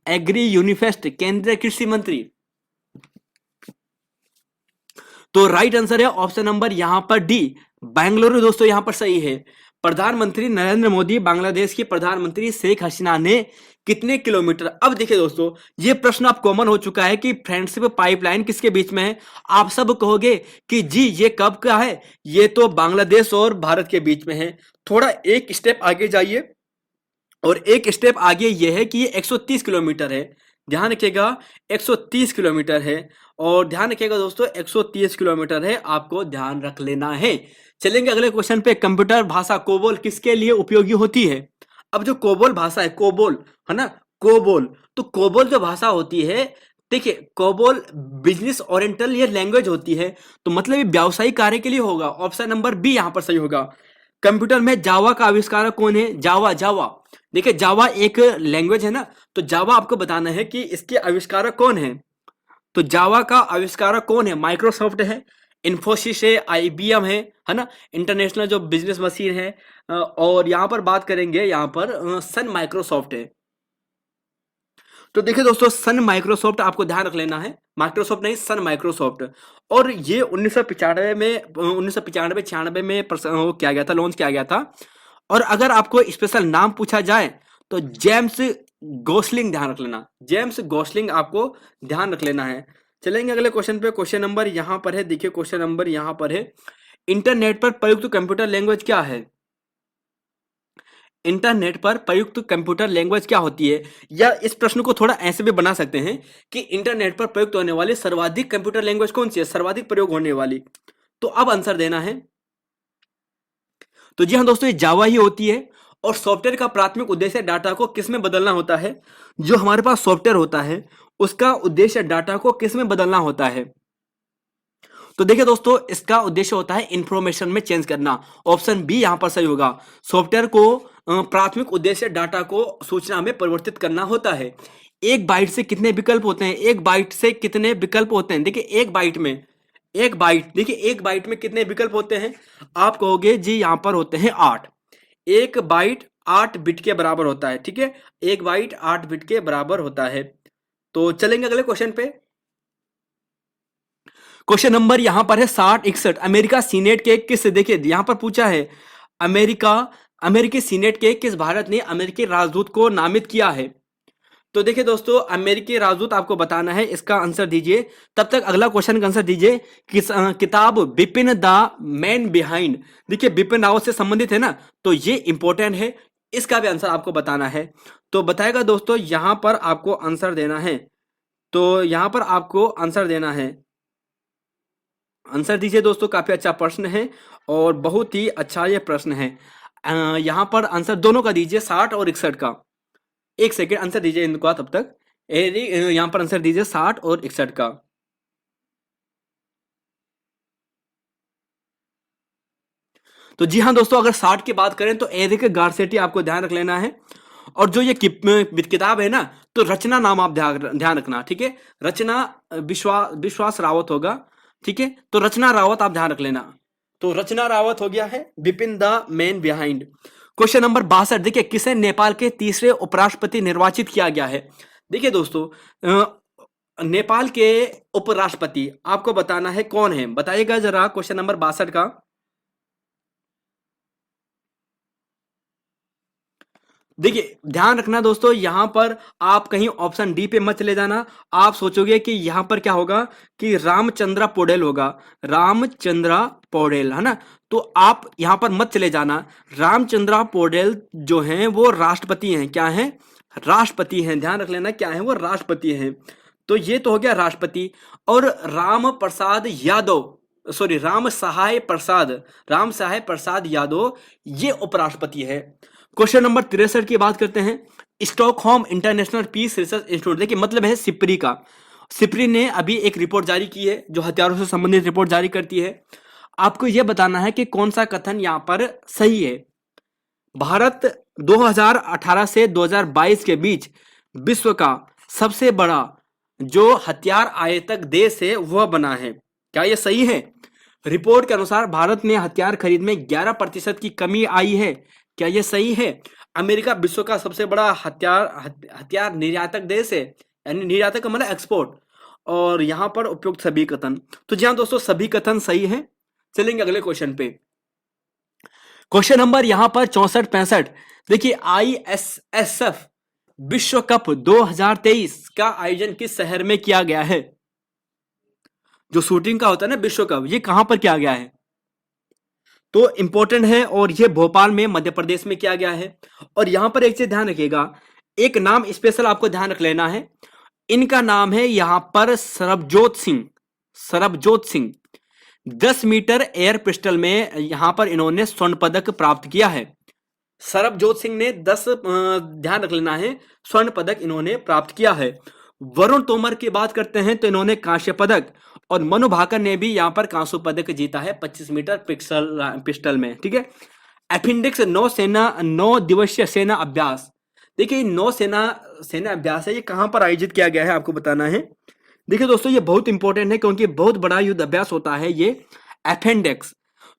एग्री यूनिफेस्ट, केंद्रीय कृषि मंत्री। तो राइट आंसर है ऑप्शन नंबर यहां पर डी, बेंगलुरु दोस्तों यहां पर सही है। प्रधानमंत्री नरेंद्र मोदी, बांग्लादेश की प्रधानमंत्री शेख हसीना ने कितने किलोमीटर, अब देखिए दोस्तों ये प्रश्न अब कॉमन हो चुका है कि फ्रेंडशिप पाइपलाइन किसके बीच में है। आप सब कहोगे कि जी ये कब का है, ये तो बांग्लादेश और भारत के बीच में है। थोड़ा एक स्टेप आगे जाइए, और एक स्टेप आगे ये है कि ये 130 किलोमीटर है, ध्यान रखिएगा 130 किलोमीटर है। और ध्यान रखिएगा दोस्तों 130 किलोमीटर है, आपको ध्यान रख लेना है। चलेंगे अगले क्वेश्चन पे, कंप्यूटर भाषा कोबोल किसके लिए उपयोगी होती है? अब जो कोबोल भाषा है, कोबोल है ना, कोबोल, तो कोबोल जो भाषा होती है, देखिए कोबोल बिजनेस ओरिएंटल ये लैंग्वेज होती है, तो मतलब ये व्यावसायिक कार्य के लिए होगा। ऑप्शन नंबर बी यहां पर सही होगा। कंप्यूटर में जावा का आविष्कारक कौन है? जावा, जावा देखिए जावा एक लैंग्वेज है ना, तो जावा आपको बताना है कि इसके आविष्कारक कौन है। तो जावा का आविष्कारक कौन है? माइक्रोसॉफ्ट है, इन्फोसिस है, आईबीएम है ना, इंटरनेशनल जो बिजनेस मशीन है। और यहां पर बात करेंगे, यहां पर सन माइक्रोसॉफ्ट है। तो देखिए दोस्तों सन माइक्रोसॉफ्ट आपको ध्यान रख लेना है, माइक्रोसॉफ्ट नहीं, सन माइक्रोसॉफ्ट। और ये 1995 में 1995-96 में वो किया गया था, लॉन्च किया गया था। और अगर आपको स्पेशल नाम पूछा जाए तो जेम्स गोसलिंग ध्यान रख लेना, जेम्स गोसलिंग आपको ध्यान रख लेना है। चलेंगे अगले क्वेश्चन पे, क्वेश्चन नंबर यहां पर है, देखिए क्वेश्चन नंबर यहां पर है, इंटरनेट पर प्रयुक्त कंप्यूटर लैंग्वेज क्या है? इंटरनेट पर प्रयुक्त कंप्यूटर लैंग्वेज क्या होती है? या इस प्रश्न को थोड़ा ऐसे भी बना सकते हैं कि इंटरनेट पर प्रयुक्त होने वाली सर्वाधिक कंप्यूटर लैंग्वेज कौन सी है, सर्वाधिक प्रयोग होने वाली। तो अब आंसर देना है। तो जी हाँ दोस्तों ये जावा ही होती है। और सॉफ्टवेयर का प्राथमिक उद्देश्य डाटा को किस में बदलना होता है? जो हमारे पास सॉफ्टवेयर होता है उसका उद्देश्य डाटा को किस में बदलना होता है? तो देखिए दोस्तों इसका उद्देश्य होता है इंफॉर्मेशन में चेंज करना। ऑप्शन बी यहां पर सही होगा। सॉफ्टवेयर को प्राथमिक उद्देश्य डाटा को सूचना में परिवर्तित करना होता है। एक बाइट से कितने विकल्प होते हैं? एक बाइट से कितने विकल्प होते हैं? देखिए एक बाइट में, एक बाइट, देखिए एक बाइट में कितने विकल्प होते हैं? आप कहोगे जी यहां पर होते हैं 8। एक बाइट 8 बिट के बराबर होता है, ठीक है, एक बाइट 8 बिट के बराबर होता है। तो चलेंगे अगले क्वेश्चन पे। क्वेश्चन नंबर यहां पर है 6061, अमेरिका सीनेट के किस, देखिए यहां पर पूछा है अमेरिका, अमेरिकी सीनेट के किस भारत ने अमेरिकी राजदूत को नामित किया है? तो देखिए दोस्तों अमेरिकी राजदूत आपको बताना है, इसका आंसर दीजिए। तब तक अगला क्वेश्चन का आंसर दीजिए। किताब बिपिन द मैन बिहाइंड, देखिए बिपिन रावत से संबंधित है ना, तो ये इंपॉर्टेंट है, इसका भी आंसर आपको बताना है। तो बताएगा दोस्तों यहां पर आपको आंसर देना है, तो यहां पर आपको आंसर देना है। आंसर दीजिए दोस्तों, काफी अच्छा प्रश्न है और बहुत ही अच्छा ये प्रश्न है। यहां पर आंसर दोनों का दीजिए, 60 और 61 का। एक सेकेंड आंसर दीजिए इनका, तब तक यहां पर आंसर दीजिए 60 और 61 का। तो जी हाँ दोस्तों अगर 60 की बात करें तो एरिक गारसेटी आपको ध्यान रख लेना है। और जो ये किताब है ना, तो रचना नाम आप ध्यान रखना, ठीक है, रचना विश्वास रावत होगा, ठीक है, तो रचना रावत आप ध्यान रख लेना। तो रचना रावत हो गया है Bipin the man behind. Question number 62, देखिए किसे नेपाल के तीसरे उपराष्ट्रपति निर्वाचित किया गया है? देखिए दोस्तों नेपाल के उपराष्ट्रपति आपको बताना है कौन है, बताइएगा जरा क्वेश्चन नंबर 62 का। देखिए ध्यान रखना दोस्तों यहां पर आप कहीं ऑप्शन डी पे मत चले जाना। आप सोचोगे कि यहां पर क्या होगा कि रामचंद्रा पौडेल होगा, रामचंद्रा पौडेल है ना, तो आप यहां पर मत चले जाना। रामचंद्रा पौडेल जो हैं वो राष्ट्रपति हैं, क्या हैं? राष्ट्रपति हैं, ध्यान रख लेना क्या है, वो राष्ट्रपति हैं। तो ये तो हो गया राष्ट्रपति। और राम प्रसाद यादव, सॉरी राम सहाय प्रसाद, राम सहाय प्रसाद यादव ये उपराष्ट्रपति है। क्वेश्चन नंबर 63 की बात करते हैं। Stockholm International Peace Research Institute, देखिए मतलब है सिप्री का, सिप्री ने अभी एक रिपोर्ट जारी की है जो हथियारों से संबंधित रिपोर्ट जारी करती है। आपको यह बताना है कि कौन सा कथन यहां पर सही है। भारत 2018 से 2022 के बीच विश्व का सबसे बड़ा जो हथियार आयातक देश है वह बना है। क्या यह सही है? रिपोर्ट के अनुसार भारत में हथियार खरीद में 11% की कमी आई है। क्या यह सही है? अमेरिका विश्व का सबसे बड़ा हथियार निर्यातक देश है, यानी निर्यातक का मतलब एक्सपोर्ट। और यहाँ पर उपयुक्त सभी कथन। तो जी हाँ दोस्तों, सभी कथन सही है। चलेंगे अगले क्वेश्चन पे। क्वेश्चन नंबर यहाँ पर 64-65। देखिए, ISSF विश्व कप 2023 का आयोजन किस शहर में किया गया है? जो शूटिंग का होता है ना विश्व कप, ये कहां पर किया गया है? तो इंपॉर्टेंट है, और ये भोपाल में मध्य प्रदेश में किया गया है। और यहां पर एक चीज ध्यान रखिएगा, एक नाम स्पेशल आपको ध्यान रख लेना है। इनका नाम है यहां पर Sarabjot Singh. Sarabjot Singh 10 metre air pistol में यहां पर इन्होंने स्वर्ण पदक प्राप्त किया है। सरबजोत सिंह ने 10 ध्यान रख लेना है, स्वर्ण पदक इन्होंने प्राप्त किया है। वरुण तोमर की बात करते हैं तो इन्होंने कांस्य पदक, और मनु भाकर ने भी यहां पर कांस्य पदक जीता है 25 मीटर पिस्टल में। ठीक है। अपेंडिक्स नौ दिवसीय सेना अभ्यास। देखिए, सेना अभ्यास है, ये कहां पर आयोजित किया गया है आपको बताना है। देखिए दोस्तों, ये बहुत इंपॉर्टेंट है क्योंकि बहुत बड़ा युद्ध अभ्यास होता है ये अपेंडिक्स।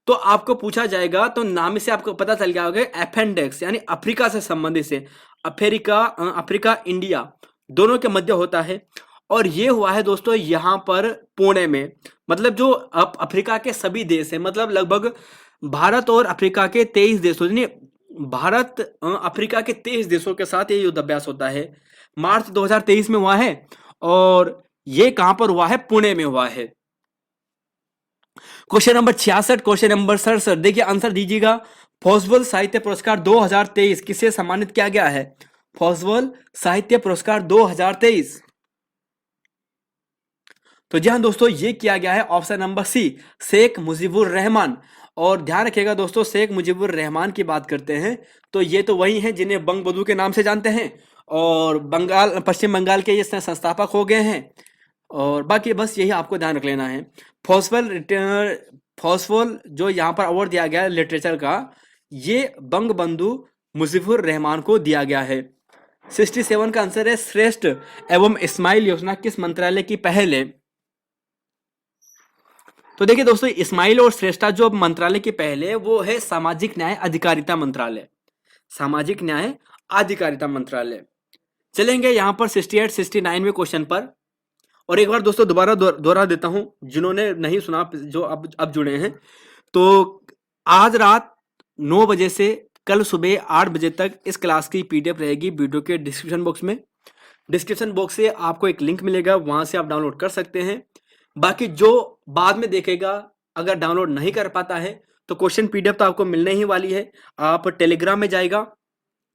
तो आपको पूछा जाएगा तो नाम से आपको पता चल गया होगा, अपेंडिक्स यानी अफ्रीका से संबंधित से। अफ्रीका इंडिया दोनों के मध्य होता है। और ये हुआ है दोस्तों यहाँ पर पुणे में। मतलब जो अफ्रीका के सभी देश है, मतलब लगभग भारत और अफ्रीका के 23 देशों, यानी भारत अफ्रीका के 23 देशों के साथ ये युद्ध अभ्यास होता है। मार्च 2023 में हुआ है, और ये कहां पर हुआ है? पुणे में हुआ है। Question number 66, question number 67। देखिए आंसर दीजिएगा। फॉस्वल साहित्य पुरस्कार 2023 किसे सम्मानित किया गया है? फॉस्वल साहित्य पुरस्कार 2023। तो जी हाँ दोस्तों, ये किया गया है option number C, Sheikh Mujibur Rahman. और ध्यान रखिएगा दोस्तों, शेख मुजीबुर रहमान की बात करते हैं तो ये तो वही हैं जिन्हें बंगबंधु के नाम से जानते हैं, और पश्चिम बंगाल के ये संस्थापक हो गए हैं। और बाकी बस यही आपको ध्यान रख लेना है। फॉस्फोल जो यहाँ पर अवार्ड दिया गया है लिटरेचर का, ये बंगबंधु मुजीबुर रहमान को दिया गया है। 67 का आंसर है, श्रेष्ठ एवं इस्माइल योजना किस मंत्रालय की पहल है? तो देखिए दोस्तों, इस्माइल और श्रेष्ठा जो मंत्रालय की पहल है वो है सामाजिक न्याय अधिकारिता मंत्रालय। सामाजिक न्याय अधिकारिता मंत्रालय। चलेंगे यहाँ पर 68-69 में क्वेश्चन पर। और एक बार दोस्तों दोबारा दोहरा देता हूं, जिन्होंने नहीं सुना, जो अब जुड़े हैं, तो आज रात 9 बजे से कल सुबह 8 बजे तक इस क्लास की पीडीएफ रहेगी वीडियो के डिस्क्रिप्शन बॉक्स में। डिस्क्रिप्शन बॉक्स से आपको एक लिंक मिलेगा, वहां से आप डाउनलोड कर सकते हैं। बाकी जो बाद में देखेगा, अगर डाउनलोड नहीं कर पाता है तो क्वेश्चन पीडीएफ तो आपको मिलने ही वाली है। आप टेलीग्राम में जाएगा,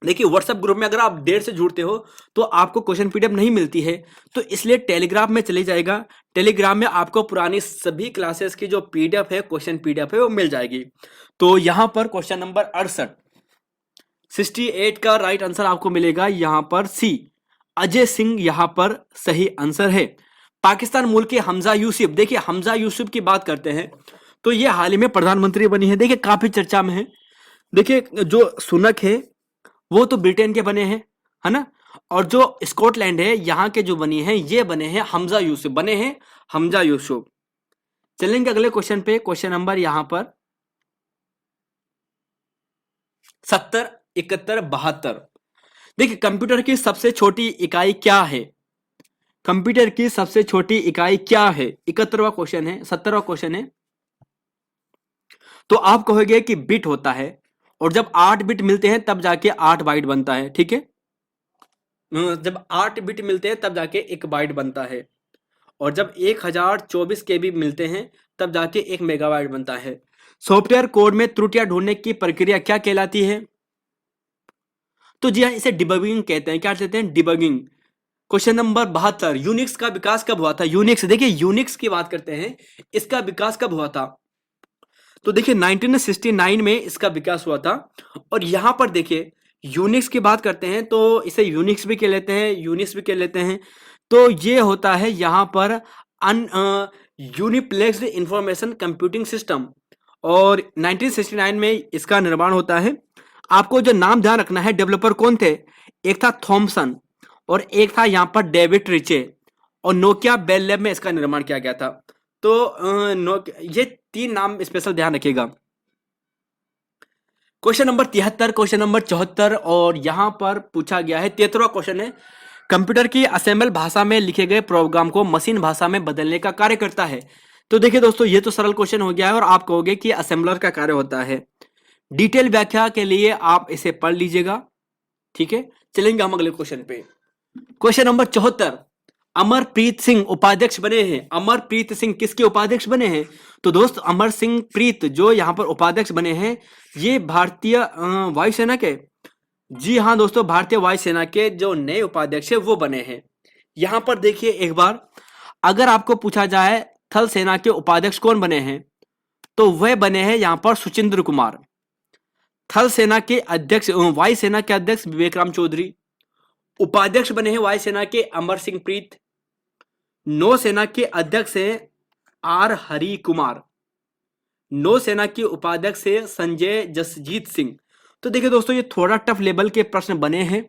देखिए व्हाट्सएप ग्रुप में अगर आप देर से जुड़ते हो तो आपको क्वेश्चन पीडीएफ नहीं मिलती है, तो इसलिए टेलीग्राम में चले जाएगा। टेलीग्राम में आपको पुरानी सभी क्लासेस की जो पीडीएफ है, क्वेश्चन पीडीएफ है, वो मिल जाएगी। तो यहां पर क्वेश्चन नंबर 68, 68 का राइट आंसर आपको मिलेगा यहां पर सी, अजय सिंह यहां पर सही आंसर है। पाकिस्तान मूल के हमजा यूसुफ। देखिए हमजा यूसुफ की बात करते हैं तो ये हाल ही में प्रधानमंत्री बनी है। देखिए काफी चर्चा में है। देखिए जो सुनक है वो तो ब्रिटेन के बने हैं, है ना, और जो स्कॉटलैंड है यहाँ के जो बने हैं ये बने हैं हमजा यूसुफ, बने हैं हमजा यूसुफ। चलेंगे अगले क्वेश्चन पे। क्वेश्चन नंबर यहां पर 70, 71, 72। देखिए कंप्यूटर की सबसे छोटी इकाई क्या है? कंप्यूटर की सबसे छोटी इकाई क्या है? 71वां क्वेश्चन है, 70वां क्वेश्चन है। तो आप कहोगे कि बिट होता है, और जब 8 बिट मिलते हैं तब जाके 8 बाइट बनता है। ठीक है, जब 8 बिट मिलते हैं तब जाके 1 बाइट बनता है, और जब 1024 के भी मिलते हैं तब जाके 1 मेगाबाइट बनता है। सॉफ्टवेयर कोड में त्रुटियां ढूंढने की प्रक्रिया क्या कहलाती है? तो जी हाँ, इसे डिबगिंग कहते हैं। क्या कहते हैं? डिबगिंग। क्वेश्चन नंबर 72, यूनिक्स का विकास कब हुआ था? यूनिक्स, देखिए यूनिक्स की बात करते हैं, इसका विकास कब हुआ था? तो देखिए 1969 में इसका विकास हुआ था। और यहां पर देखिए यूनिक्स की बात करते हैं तो इसे यूनिक्स भी कह लेते हैं, यूनिक्स भी कह लेते हैं। तो ये होता है यहां पर यूनिप्लेक्स्ड इंफॉर्मेशन कंप्यूटिंग सिस्टम, और 1969 में इसका निर्माण होता है। आपको जो नाम ध्यान रखना है, डेवलपर कौन थे? एक था थॉमसन और एक था यहां पर डेविड रिचे। और नोकिया बेल लैब में इसका निर्माण किया गया था। तो ये 3 नाम स्पेशल ध्यान रखिएगा। क्वेश्चन नंबर 73, क्वेश्चन नंबर 74 और यहां पर पूछा गया है 73वां क्वेश्चन है, कंप्यूटर की असेंबल भाषा में लिखे गए प्रोग्राम को मशीन भाषा में बदलने का कार्य करता है। तो देखिए दोस्तों, ये तो सरल क्वेश्चन हो गया है और आप कहोगे कि असेंबलर का कार्य होता है। डिटेल व्याख्या के लिए आप इसे पढ़ लीजिएगा, ठीक है। चलेंगे हम अगले क्वेश्चन पे। क्वेश्चन नंबर 74, अमरप्रीत सिंह उपाध्यक्ष बने हैं। अमरप्रीत सिंह किसके उपाध्यक्ष बने हैं? तो दोस्त अमर सिंह प्रीत जो यहां पर उपाध्यक्ष बने हैं, ये भारतीय वायुसेना के, जी हाँ दोस्तों, भारतीय वायुसेना के जो नए उपाध्यक्ष है वो बने हैं। यहां पर देखिए एक बार, अगर आपको पूछा जाए थल सेना के उपाध्यक्ष कौन बने हैं, तो वह बने हैं यहां पर सुचिंद्र कुमार। थल सेना के अध्यक्ष, वायुसेना के अध्यक्ष विवेक राम चौधरी। उपाध्यक्ष बने हैं वायुसेना के अमर सिंह प्रीत। नौसेना के अध्यक्ष हैं आर हरि कुमार। नौसेना के उपाध्यक्ष है संजय जसजीत सिंह। तो देखिए दोस्तों, ये थोड़ा टफ लेवल के प्रश्न बने हैं,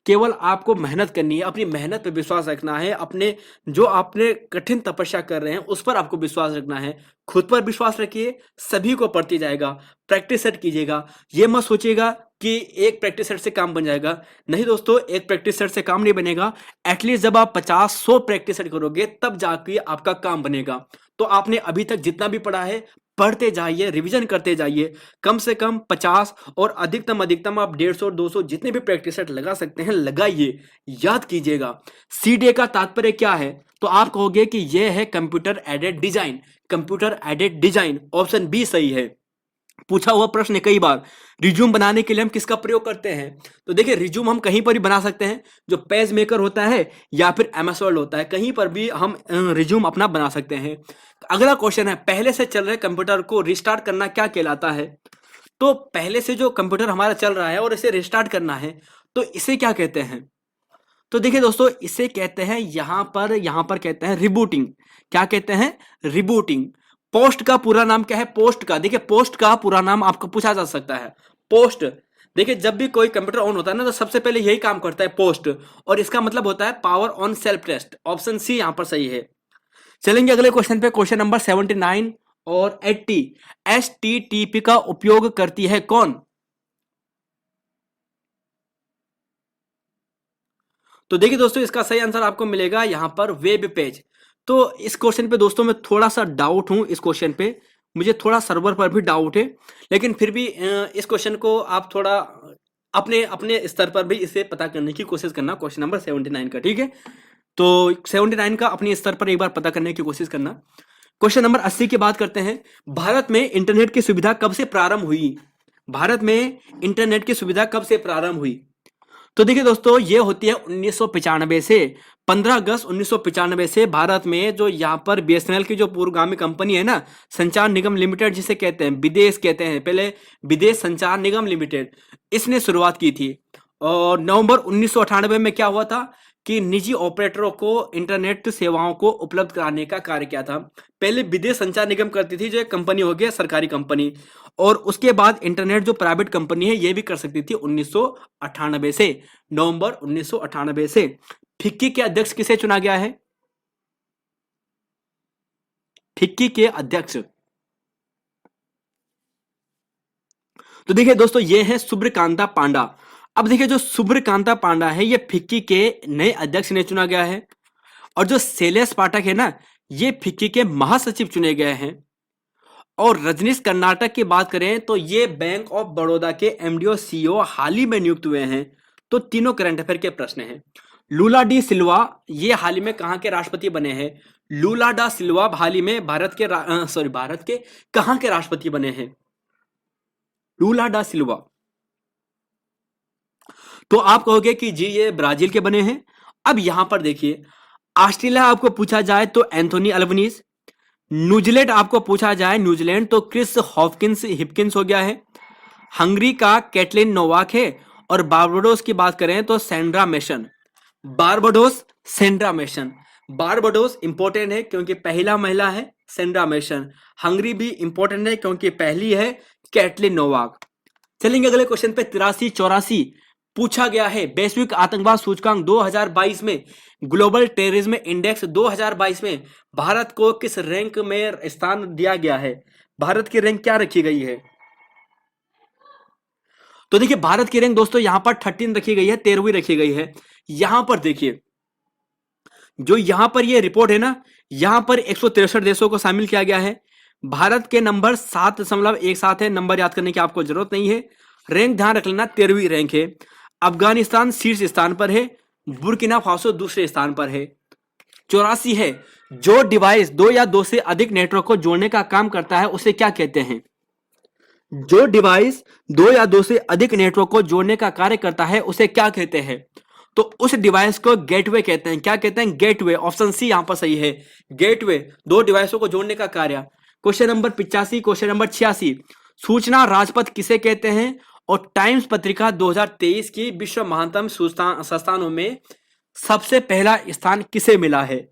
केवल आपको मेहनत करनी है, अपनी मेहनत पर विश्वास रखना है, अपने जो आपने कठिन तपस्या कर रहे हैं उस पर आपको विश्वास रखना है। खुद पर विश्वास रखिए, सभी को पड़ती जाएगा। प्रैक्टिस सेट कीजिएगा, ये मत सोचिएगा कि एक प्रैक्टिस सेट से काम बन जाएगा। नहीं दोस्तों, एक प्रैक्टिस सेट से काम नहीं बनेगा। एटलीस्ट जब आप 50-100 प्रैक्टिस सेट करोगे तब जाके आपका काम बनेगा। तो आपने अभी तक जितना भी पढ़ा है पढ़ते जाइए, रिवीजन करते जाइए, कम से कम 50 और अधिकतम आप 150 और 200 जितने भी प्रैक्टिस सेट लगा सकते हैं लगाइए, याद कीजिएगा। सीडीए का तात्पर्य क्या है? तो आप कहोगे कि यह है computer aided design. Computer aided design, option B सही है। पूछा हुआ प्रश्न है कई बार, रिज्यूम बनाने के लिए हम किसका प्रयोग करते हैं? तो देखिए, रिज्यूम हम कहीं पर भी बना सकते हैं, जो पेज मेकर होता है या फिर एमएस वर्ड होता है, कहीं पर भी हम रिज्यूम अपना बना सकते हैं। अगला क्वेश्चन है, पहले से चल रहे कंप्यूटर को रिस्टार्ट करना क्या कहलाता है? तो पहले से जो कंप्यूटर हमारा चल रहा है और इसे रिस्टार्ट करना है, तो इसे क्या कहते हैं? तो देखिए दोस्तों, इसे कहते हैं यहां पर कहते हैं रिबूटिंग। क्या कहते हैं? रिबूटिंग। पोस्ट का पूरा नाम क्या है? पोस्ट का, देखिए पोस्ट का पूरा नाम आपको पूछा जा सकता है। पोस्ट, देखिए जब भी कोई कंप्यूटर ऑन होता है ना, तो सबसे पहले यही काम करता है पोस्ट, और इसका मतलब होता है power on self test. Option C यहां पर सही है। चलेंगे अगले क्वेश्चन पे, क्वेश्चन नंबर 79 और 80। HTTP का उपयोग करती है कौन? तो देखिए दोस्तों, इसका सही आंसर आपको मिलेगा यहां पर वेब पेज। तो इस क्वेश्चन पे दोस्तों मैं थोड़ा सा डाउट हूं, इस क्वेश्चन पे मुझे थोड़ा सर्वर पर भी डाउट है, लेकिन फिर भी इस क्वेश्चन को आप थोड़ा अपने अपने स्तर पर भी इसे पता करने की कोशिश करना, क्वेश्चन नंबर 79 का, ठीक है। तो 79 का अपने स्तर पर एक बार पता करने की कोशिश करना। क्वेश्चन नंबर 80 की बात करते हैं, भारत में इंटरनेट की सुविधा कब से प्रारंभ हुई? भारत में इंटरनेट की सुविधा कब से प्रारंभ हुई? तो देखिए दोस्तों, ये होती है 1995 से। 15 अगस्त 1995 से भारत में जो यहाँ पर बीएसएनएल की जो पूर्वगामी कंपनी है ना, संचार निगम लिमिटेड जिसे कहते हैं, विदेश कहते हैं, पहले विदेश संचार निगम लिमिटेड, इसने शुरुआत की थी। और नवंबर 1998 में क्या हुआ था कि निजी ऑपरेटरों को इंटरनेट सेवाओं को उपलब्ध कराने का कार्य किया था। पहले विदेश संचार निगम करती थी, जो एक कंपनी हो गया सरकारी कंपनी, और उसके बाद इंटरनेट जो प्राइवेट कंपनी है ये भी कर सकती थी 1998 से, नवंबर 1998 से। फिक्की के अध्यक्ष किसे चुना गया है? फिक्की के अध्यक्ष, तो देखिए दोस्तों, ये है सुब्रकांता पांडा। अब देखिए, जो सुब्रकांता पांडा है ये फिक्की के नए अध्यक्ष ने चुना गया है, और जो शैलेश पाठक है ना, ये फिक्की के महासचिव चुने गए हैं। और रजनीश कर्नाटक की बात करें तो ये बैंक ऑफ बड़ौदा के एमडी और सीईओ हाल ही में नियुक्त हुए हैं। तो तीनों करंट अफेयर के प्रश्न हैं। लूला डी सिल्वा ये हाल ही में कहां के राष्ट्रपति बने हैं? लूला डा सिल्वा हाल ही में भारत के कहां के राष्ट्रपति बने हैं? लूला डा सिल्वा। तो आप कहोगे कि जी ये ब्राजील के बने हैं। अब यहां पर देखिए, ऑस्ट्रेलिया आपको पूछा जाए तो एंथोनी अल्बनीज, न्यूजीलैंड आपको पूछा जाए न्यूजीलैंड तो क्रिस हॉपकिंस हिपकिंस हो गया है, हंगरी का कैटलिन नोवाक है, और बारबाडोस की बात करें तो Sandra mason. Barbados, Sandra mason. Barbados important है क्योंकि पहला महिला है सेंड्रा मेशन। हंगरी भी इंपॉर्टेंट है क्योंकि पहली है कैटलिन नोवाक। चलेंगे अगले क्वेश्चन पे, 83-84। पूछा गया है वैश्विक आतंकवाद सूचकांक 2022 में, ग्लोबल टेररिज्म इंडेक्स 2022 में भारत को किस रैंक में स्थान दिया गया है? भारत की रैंक क्या रखी गई है? तो देखिए भारत की रैंक दोस्तों यहां पर 13 रखी गई है, 13वीं रखी गई है। यहां पर देखिए जो यहां पर ये रिपोर्ट है ना, यहां पर 163 देशों को शामिल किया गया है। भारत के नंबर 7.17 है, नंबर याद करने की आपको जरूरत नहीं है। रैंक ध्यान रख लेना 13वीं रैंक है। अफगानिस्तान शीर्ष स्थान पर है, बुर्किना फासो दूसरे स्थान पर है। 84 है, जो डिवाइस दो या दो से अधिक नेटवर्क को जोड़ने का काम करता है उसे क्या कहते हैं? जो डिवाइस दो या दो से अधिक नेटवर्क को जोड़ने का कार्य करता है उसे क्या कहते हैं? तो उस डिवाइस को गेटवे कहते हैं। क्या कहते हैं? गेटवे। ऑप्शन सी यहां पर सही है, गेटवे, दो डिवाइसों को जोड़ने का कार्य। क्वेश्चन नंबर 85, क्वेश्चन नंबर 86, सूचना राजपथ किसे कहते हैं? और टाइम्स पत्रिका 2023 की विश्व महानतम संस्थानों में सबसे पहला स्थान किसे मिला है?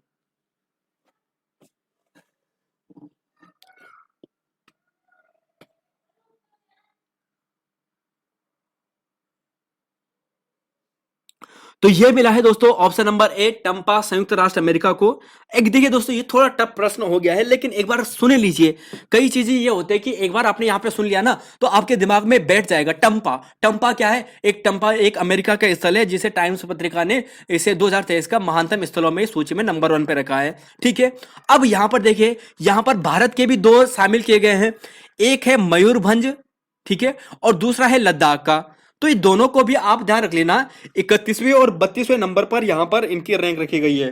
तो ये मिला है दोस्तों ऑप्शन नंबर ए, टम्पा, संयुक्त राष्ट्र अमेरिका को। एक देखिए दोस्तों ये थोड़ा टफ प्रश्न हो गया है, लेकिन एक बार सुन लीजिए। कई चीजें ये होते हैं कि एक बार आपने यहाँ पे सुन लिया ना तो आपके दिमाग में बैठ जाएगा। टम्पा, टम्पा क्या है? एक टम्पा एक अमेरिका का स्थल है जिसे टाइम्स पत्रिका ने इसे 2023 का महानतम स्थलों में सूची में नंबर 1 पे रखा है। ठीक है, अब यहाँ पर देखिए, यहाँ पर भारत के भी दो शामिल किए गए हैं। एक है मयूरभंज, ठीक है, और दूसरा है लद्दाख का। तो ये दोनों को भी आप ध्यान रख लेना, 31वें और 32वें नंबर पर यहां पर इनकी रैंक रखी गई है।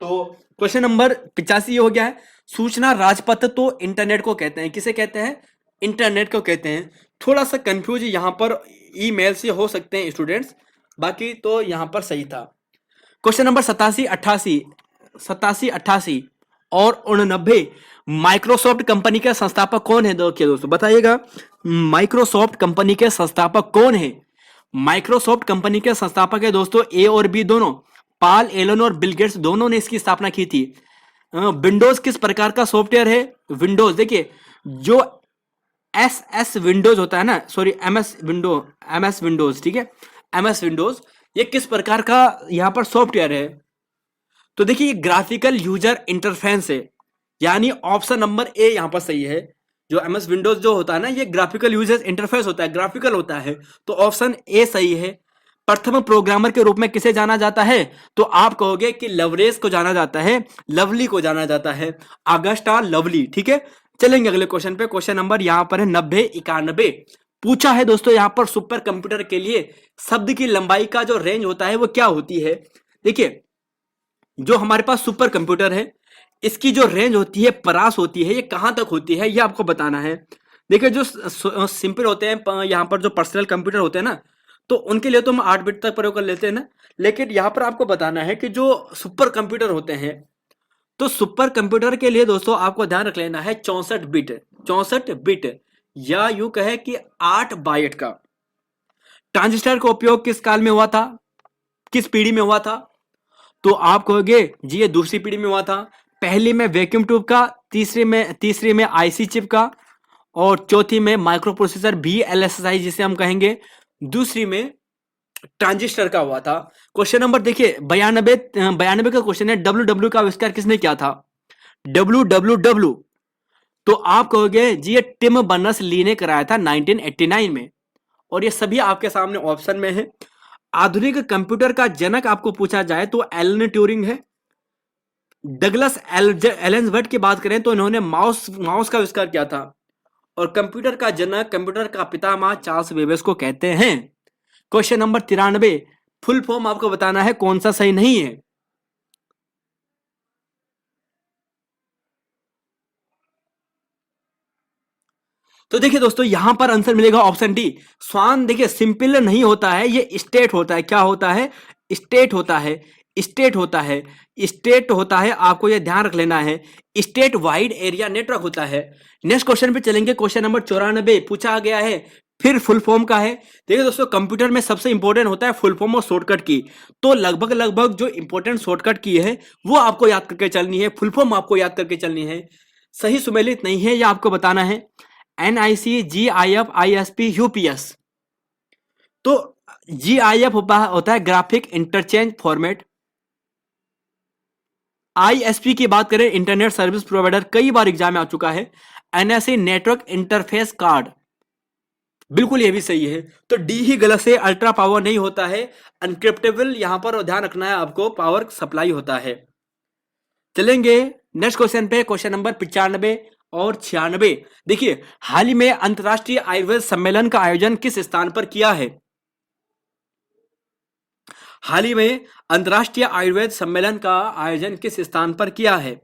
तो क्वेश्चन नंबर 85 ये हो गया है। सूचना राजपथ तो इंटरनेट को कहते हैं। किसे कहते हैं? इंटरनेट को कहते हैं। थोड़ा सा कंफ्यूज यहां पर ईमेल से हो सकते हैं स्टूडेंट्स, बाकी तो यहां पर सही था। क्वेश्चन नंबर 87, 88, 87, 88 और 89, माइक्रोसॉफ्ट कंपनी के संस्थापक कौन है? दोस्तों बताइएगा, माइक्रोसॉफ्ट कंपनी के संस्थापक कौन है? माइक्रोसॉफ्ट कंपनी के संस्थापक है दोस्तों ए और बी दोनों, पाल एलन और बिल गेट्स दोनों ने इसकी स्थापना की थी। विंडोज किस प्रकार का सॉफ्टवेयर है? विंडोज देखिए, जो एस विंडोज होता है ना, सॉरी एम एस विंडोज, ठीक है, एम एस विंडोज, ये किस प्रकार का यहां पर सॉफ्टवेयर है? तो देखिए ग्राफिकल यूजर इंटरफेस है, यानी ऑप्शन नंबर ए यहां पर सही है। जो एमएस विंडोज जो होता है ना, ये ग्राफिकल यूजर इंटरफेस होता है, ग्राफिकल होता है, तो ऑप्शन ए सही है। प्रथम प्रोग्रामर के रूप में किसे जाना जाता है? तो आप कहोगे कि लवरेज को जाना जाता है, लवली को जाना जाता है, अगस्टा लवली। ठीक है, चलेंगे अगले क्वेश्चन पे। क्वेश्चन नंबर यहां पर है 90, 91। पूछा है दोस्तों यहां पर सुपर कंप्यूटर के लिए शब्द की लंबाई का जो रेंज होता है वो क्या होती है? देखिए जो हमारे पास सुपर कंप्यूटर है इसकी जो रेंज होती है, परास होती है, ये कहां तक होती है ये आपको बताना है। देखिए जो सिंपल होते हैं यहाँ पर जो पर्सनल कंप्यूटर होते हैं ना, तो उनके लिए तो हम 8 बिट तक प्रयोग कर लेते हैं ना, लेकिन यहाँ पर आपको बताना है कि जो सुपर कंप्यूटर होते हैं, तो सुपर कंप्यूटर के लिए दोस्तों आपको ध्यान रख लेना है 64 बिट, 64 बिट या यूं कहे कि 8 बाइट का। ट्रांजिस्टर का उपयोग किस काल में हुआ था? किस पीढ़ी में हुआ था? तो आप कहोगे जी ये दूसरी पीढ़ी में हुआ था। पहली में वैक्यूम ट्यूब का, तीसरी में आईसी चिप का, और चौथी में माइक्रो प्रोसेसर VLSI जिसे हम कहेंगे, दूसरी में ट्रांजिस्टर का हुआ था। क्वेश्चन नंबर देखिए 92 का क्वेश्चन है, WW का आविष्कार किसने किया था? WWW, तो आप कहोगे जी ये टिम बर्नर्स ली ने कराया था 1989 में, और ये सभी आपके सामने ऑप्शन में है। आधुनिक कंप्यूटर का जनक आपको पूछा जाए तो एलन ट्यूरिंग है। डगलस एलेंसबर्ट की बात करें तो इन्होंने माउस का आविष्कार किया था। और कंप्यूटर का जनक, कंप्यूटर का पितामह चार्ल्स बेबेज को कहते हैं। क्वेश्चन नंबर 93, फुल फॉर्म आपको बताना है कौन सा सही नहीं है। तो देखिए दोस्तों यहां पर आंसर मिलेगा ऑप्शन डी, स्वान। देखिए सिंपल नहीं होता है, ये स्टेट होता है। क्या होता है? स्टेट होता है, स्टेट होता है, स्टेट होता है, आपको ये ध्यान रख लेना है। स्टेट वाइड एरिया नेटवर्क होता है। नेक्स्ट क्वेश्चन पे चलेंगे। क्वेश्चन नंबर 94 पूछा गया है, फिर फुल फॉर्म का है। देखिए दोस्तों कंप्यूटर में सबसे इंपॉर्टेंट होता है फुल फॉर्म और शॉर्टकट की, तो लगभग जो इंपॉर्टेंट शॉर्टकट की है वो आपको याद करके चलनी है, फुल फॉर्म आपको याद करके चलनी है। सही सुमेलित नहीं है, ये आपको बताना है। NIC, GIF, ISP, UPS। तो GIF होता है ग्राफिक इंटरचेंज फॉर्मेट। ISP की बात करें, इंटरनेट सर्विस प्रोवाइडर, कई बार एग्जाम में आ चुका है। NSE नेटवर्क इंटरफेस कार्ड, बिल्कुल ये भी सही है। तो डी ही गलत है, अल्ट्रा पावर नहीं होता है, अनक्रिप्टेबल यहां पर ध्यान रखना है आपको, पावर सप्लाई होता है। चलेंगे नेक्स्ट क्वेश्चन पे, क्वेश्चन नंबर 95 और 96। देखिए, हाल ही में अंतरराष्ट्रीय आयुर्वेद सम्मेलन का आयोजन किस स्थान पर किया है? हाल ही में अंतरराष्ट्रीय आयुर्वेद सम्मेलन का आयोजन किस स्थान पर किया है?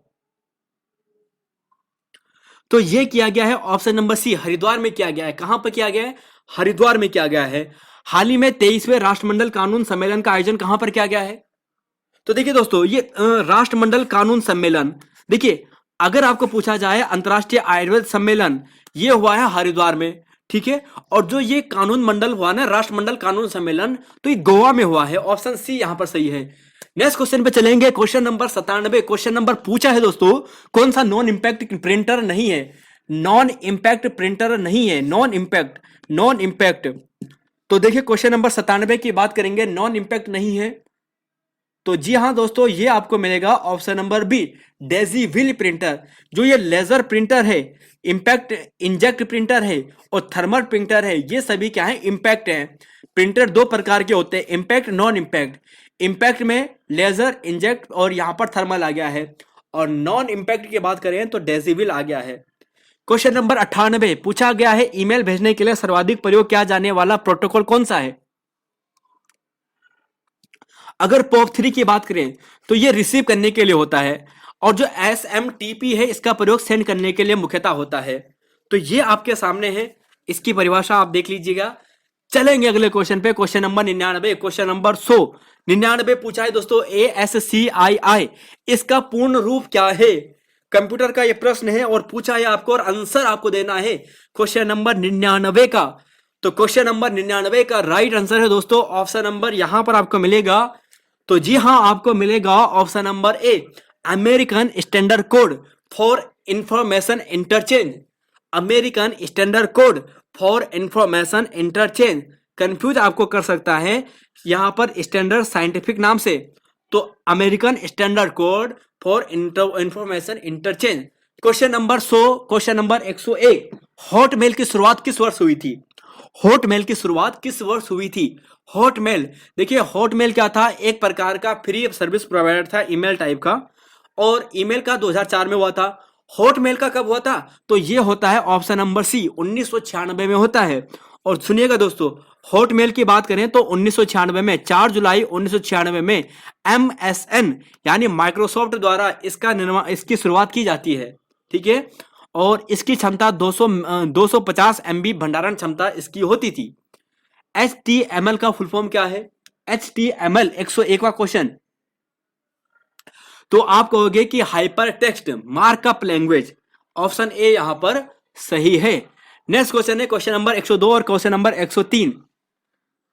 तो यह किया गया है ऑप्शन नंबर सी, हरिद्वार में किया गया है। कहां पर किया गया है? हरिद्वार में किया गया है। हाल ही में 23वें राष्ट्रमंडल कानून सम्मेलन का आयोजन कहां पर किया गया है? तो देखिए दोस्तों, ये राष्ट्रमंडल कानून सम्मेलन, देखिए अगर आपको पूछा जाए अंतरराष्ट्रीय आयुर्वेद सम्मेलन, ये हुआ है हरिद्वार में, ठीक है। और जो ये कानून मंडल हुआ ना, राष्ट्रमंडल कानून सम्मेलन, तो ये गोवा में हुआ है। ऑप्शन सी यहां पर सही है। नेक्स्ट क्वेश्चन पे चलेंगे, क्वेश्चन नंबर 97। क्वेश्चन नंबर पूछा है दोस्तों, कौन सा नॉन इंपैक्ट प्रिंटर नहीं है? नॉन इंपैक्ट प्रिंटर नहीं है, नॉन इंपैक्ट, नॉन इंपैक्ट। तो देखिए क्वेश्चन नंबर 97 की बात करेंगे, नॉन इंपैक्ट नहीं है। तो जी हाँ दोस्तों, ये आपको मिलेगा option number B, daisy wheel printer. जो ये लेजर प्रिंटर है, इंपैक्ट इंजेक्ट प्रिंटर है और थर्मल प्रिंटर है, ये सभी क्या है? इंपैक्ट है। प्रिंटर दो प्रकार के होते हैं, इंपैक्ट, नॉन इंपैक्ट। इंपैक्ट में लेजर, इंजेक्ट और यहां पर थर्मल आ गया है, और नॉन इंपैक्ट की बात करें तो डेजी व्हील आ गया है। क्वेश्चन नंबर 98 पूछा गया है, ईमेल भेजने के लिए सर्वाधिक प्रयोग किया जाने वाला प्रोटोकॉल कौन सा है? अगर POP3 की बात करें तो ये रिसीव करने के लिए होता है, और जो SMTP है इसका प्रयोग सेंड करने के लिए मुख्यतः होता है। तो ये आपके सामने है, इसकी परिभाषा आप देख लीजिएगा। चलेंगे अगले क्वेश्चन पे, क्वेश्चन नंबर 99। क्वेश्चन नंबर 199 पूछा है दोस्तों, ASCII इसका पूर्ण रूप क्या है? कंप्यूटर का ये प्रश्न है और पूछा है आपको, और आंसर आपको देना है क्वेश्चन नंबर 99 का। तो क्वेश्चन नंबर 99 का राइट आंसर है दोस्तों ऑप्शन नंबर, यहां पर आपको मिलेगा, तो जी हां आपको मिलेगा option number A, American standard code for information interchange. American standard code for information interchange confuse आपको कर सकता है यहां पर स्टैंडर्ड साइंटिफिक नाम से। तो American standard code for information interchange. Question number 100, question number 101, Hotmail की शुरुआत किस वर्ष हुई थी? हॉटमेल की शुरुआत किस वर्ष हुई थी? हॉटमेल, देखिए हॉटमेल क्या था? एक प्रकार का फ्री सर्विस प्रोवाइडर था, ईमेल टाइप का, और ईमेल का 2004 में हुआ था। हॉटमेल का कब हुआ था? तो ये होता है ऑप्शन नंबर सी, 1996 में होता है। और सुनिएगा दोस्तों, हॉटमेल की बात करें तो 1996 में, 4 जुलाई 1996 में MSN यानी माइक्रोसॉफ्ट द्वारा इसकी शुरुआत की जाती है, ठीक है। और इसकी क्षमता 250 MB भंडारण क्षमता इसकी होती थी। HTML का फुल फॉर्म क्या है? HTML 101वां क्वेश्चन, तो आप कहोगे कि hyper text markup language. Option A यहां पर सही है। नेक्स्ट क्वेश्चन है क्वेश्चन नंबर 102 और क्वेश्चन नंबर 103।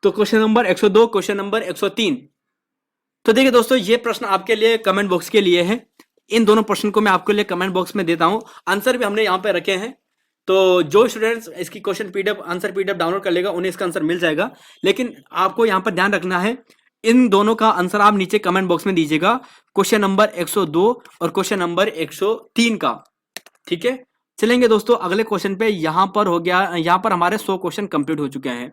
तो क्वेश्चन नंबर 102, क्वेश्चन नंबर 103। तो देखिए दोस्तों, ये प्रश्न आपके लिए कमेंट बॉक्स के लिए है। इन दोनों प्रश्न को मैं आपके लिए कमेंट बॉक्स में देता हूं, आंसर भी हमने यहाँ पे रखे हैं। तो जो स्टूडेंट्स इसकी question PDF, answer PDF download कर लेगा, उन्हें इसका आंसर मिल जाएगा। लेकिन आपको यहाँ पर ध्यान रखना है, इन दोनों का आंसर आप नीचे कमेंट बॉक्स में दीजिएगा, क्वेश्चन नंबर 102 और क्वेश्चन नंबर 103 का, ठीक है। चलेंगे दोस्तों अगले क्वेश्चन पे। यहां पर हो गया, यहां पर हमारे 100 क्वेश्चन कंप्लीट हो चुके हैं।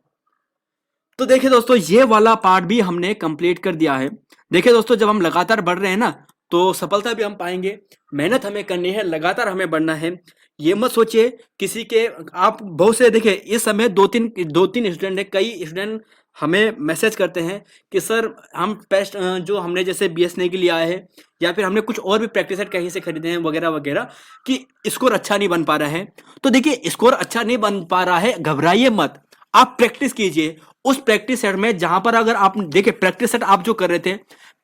तो देखिए दोस्तों, ये वाला पार्ट भी हमने कंप्लीट कर दिया है। देखिए दोस्तों, जब हम लगातार बढ़ रहे हैं ना, तो सफलता भी हम पाएंगे। मेहनत हमें करनी है, लगातार हमें बढ़ना है। ये मत सोचिए किसी के, आप बहुत से देखिए इस समय दो तीन स्टूडेंट है, कई स्टूडेंट हमें मैसेज करते हैं कि सर हम पेस्ट जो हमने जैसे BSNL के लिए आया है, या फिर हमने कुछ और भी प्रैक्टिस सेट कहीं से खरीदे हैं वगैरह वगैरह, कि स्कोर अच्छा नहीं बन पा रहा है। तो देखिए स्कोर अच्छा नहीं बन पा रहा है, घबराइए मत, आप प्रैक्टिस कीजिए उस प्रैक्टिस सेट में, जहां पर अगर आप देखिए प्रैक्टिस सेट आप जो कर रहे थे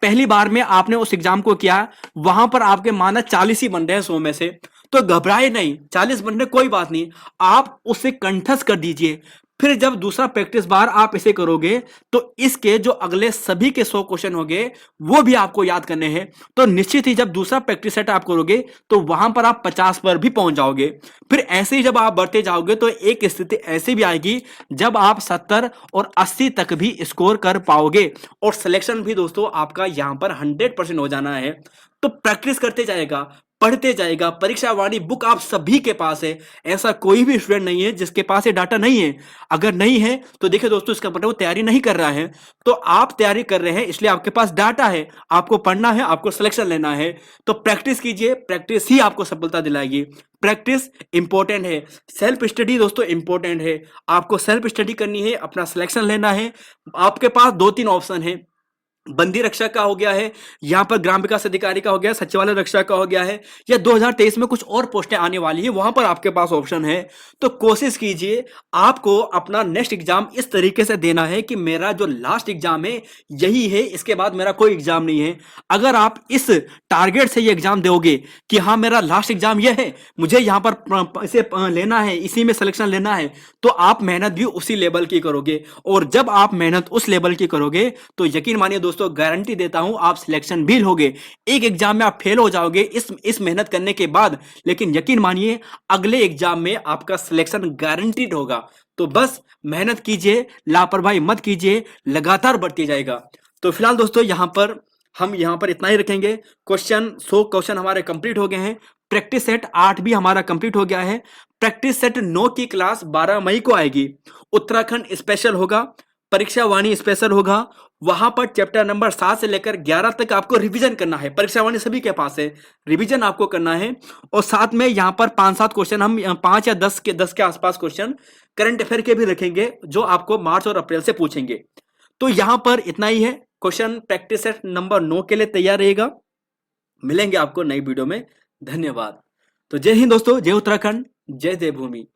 पहली बार में, आपने उस एग्जाम को किया, वहां पर आपके माना 40 ही बन रहे हैं 100 में से, तो घबराए नहीं, 40 बन रहे कोई बात नहीं, आप उसे कंठस्थ कर दीजिए। फिर जब दूसरा प्रैक्टिस बार आप इसे करोगे तो इसके जो अगले सभी के 100 क्वेश्चन होंगे वो भी आपको याद करने हैं। तो निश्चित ही जब दूसरा प्रैक्टिस सेट आप करोगे तो वहां पर आप 50 पर भी पहुंच जाओगे। फिर ऐसे ही जब आप बढ़ते जाओगे तो एक स्थिति ऐसी भी आएगी जब आप 70 और 80 तक भी स्कोर कर पाओगे और सिलेक्शन भी दोस्तों आपका यहां पर 100% हो जाना है। तो प्रैक्टिस करते जाएगा, पढ़ते जाएगा। परीक्षा वाणी बुक आप सभी के पास है, ऐसा कोई भी स्टूडेंट नहीं है जिसके पास ये डाटा नहीं है। अगर नहीं है तो देखिए दोस्तों, इसका मतलब वो तैयारी नहीं कर रहा है। तो आप तैयारी कर रहे हैं इसलिए आपके पास डाटा है, आपको पढ़ना है, आपको सिलेक्शन लेना है। तो प्रैक्टिस कीजिए, प्रैक्टिस ही आपको सफलता दिलाएगी। प्रैक्टिस इंपॉर्टेंट है, सेल्फ स्टडी दोस्तों इंपॉर्टेंट है। आपको सेल्फ स्टडी करनी है, अपना सिलेक्शन लेना है। आपके पास 2-3 ऑप्शन है, बंदी रक्षक का हो गया है, यहां पर ग्राम विकास अधिकारी का हो गया, सचिवालय रक्षक का हो गया है, या 2023 में कुछ और पोस्टें आने वाली है, वहां पर आपके पास ऑप्शन है। तो कोशिश कीजिए आपको अपना नेक्स्ट एग्जाम इस तरीके से देना है कि मेरा जो लास्ट एग्जाम है यही है, इसके बाद मेरा कोई एग्जाम नहीं है। अगर आप इस टारगेट से ये एग्जाम दोगे कि हाँ मेरा लास्ट एग्जाम ये है, मुझे यहां पर इसे लेना है, इसी में सिलेक्शन लेना है, तो आप मेहनत भी उसी लेवल की करोगे। और जब आप मेहनत उस लेवल की करोगे तो यकीन मानिए दोस्तों, गारंटी देता हूं आप सिलेक्शन भी लोगे। एक एग्जाम में आप फेल हो जाओगे इस मेहनत करने के बाद, लेकिन यकीन मानिए अगले एग्जाम में आपका सिलेक्शन गारंटीड होगा। तो बस मेहनत कीजिए, लापरवाही मत कीजिए, लगातार बढ़ती जाएगा। तो फिलहाल दोस्तों हम यहां पर इतना ही रखेंगे। 100 क्वेश्चन हमारे कंप्लीट हो गए हैं। प्रैक्टिस सेट 8 भी हमारा कंप्लीट हो गया है। प्रैक्टिस सेट 9 की क्लास 12 मई को आएगी। उत्तराखंड स्पेशल होगा, परीक्षा वाणी स्पेशल होगा। वहां पर चैप्टर नंबर 7 से लेकर 11 तक आपको रिवीजन करना है। परीक्षा वाणी सभी के पास है, रिवीजन आपको करना है। और साथ में यहां पर 5-7 क्वेश्चन, हम 5 या 10 के आसपास क्वेश्चन करंट अफेयर के भी रखेंगे जो आपको मार्च और अप्रैल से पूछेंगे। तो यहां पर इतना ही है। क्वेश्चन प्रैक्टिस सेट नंबर 9 के लिए तैयार रहेगा। मिलेंगे आपको नई वीडियो में। धन्यवाद। तो जय हिंद दोस्तों, जय उत्तराखंड, जय देवभूमि।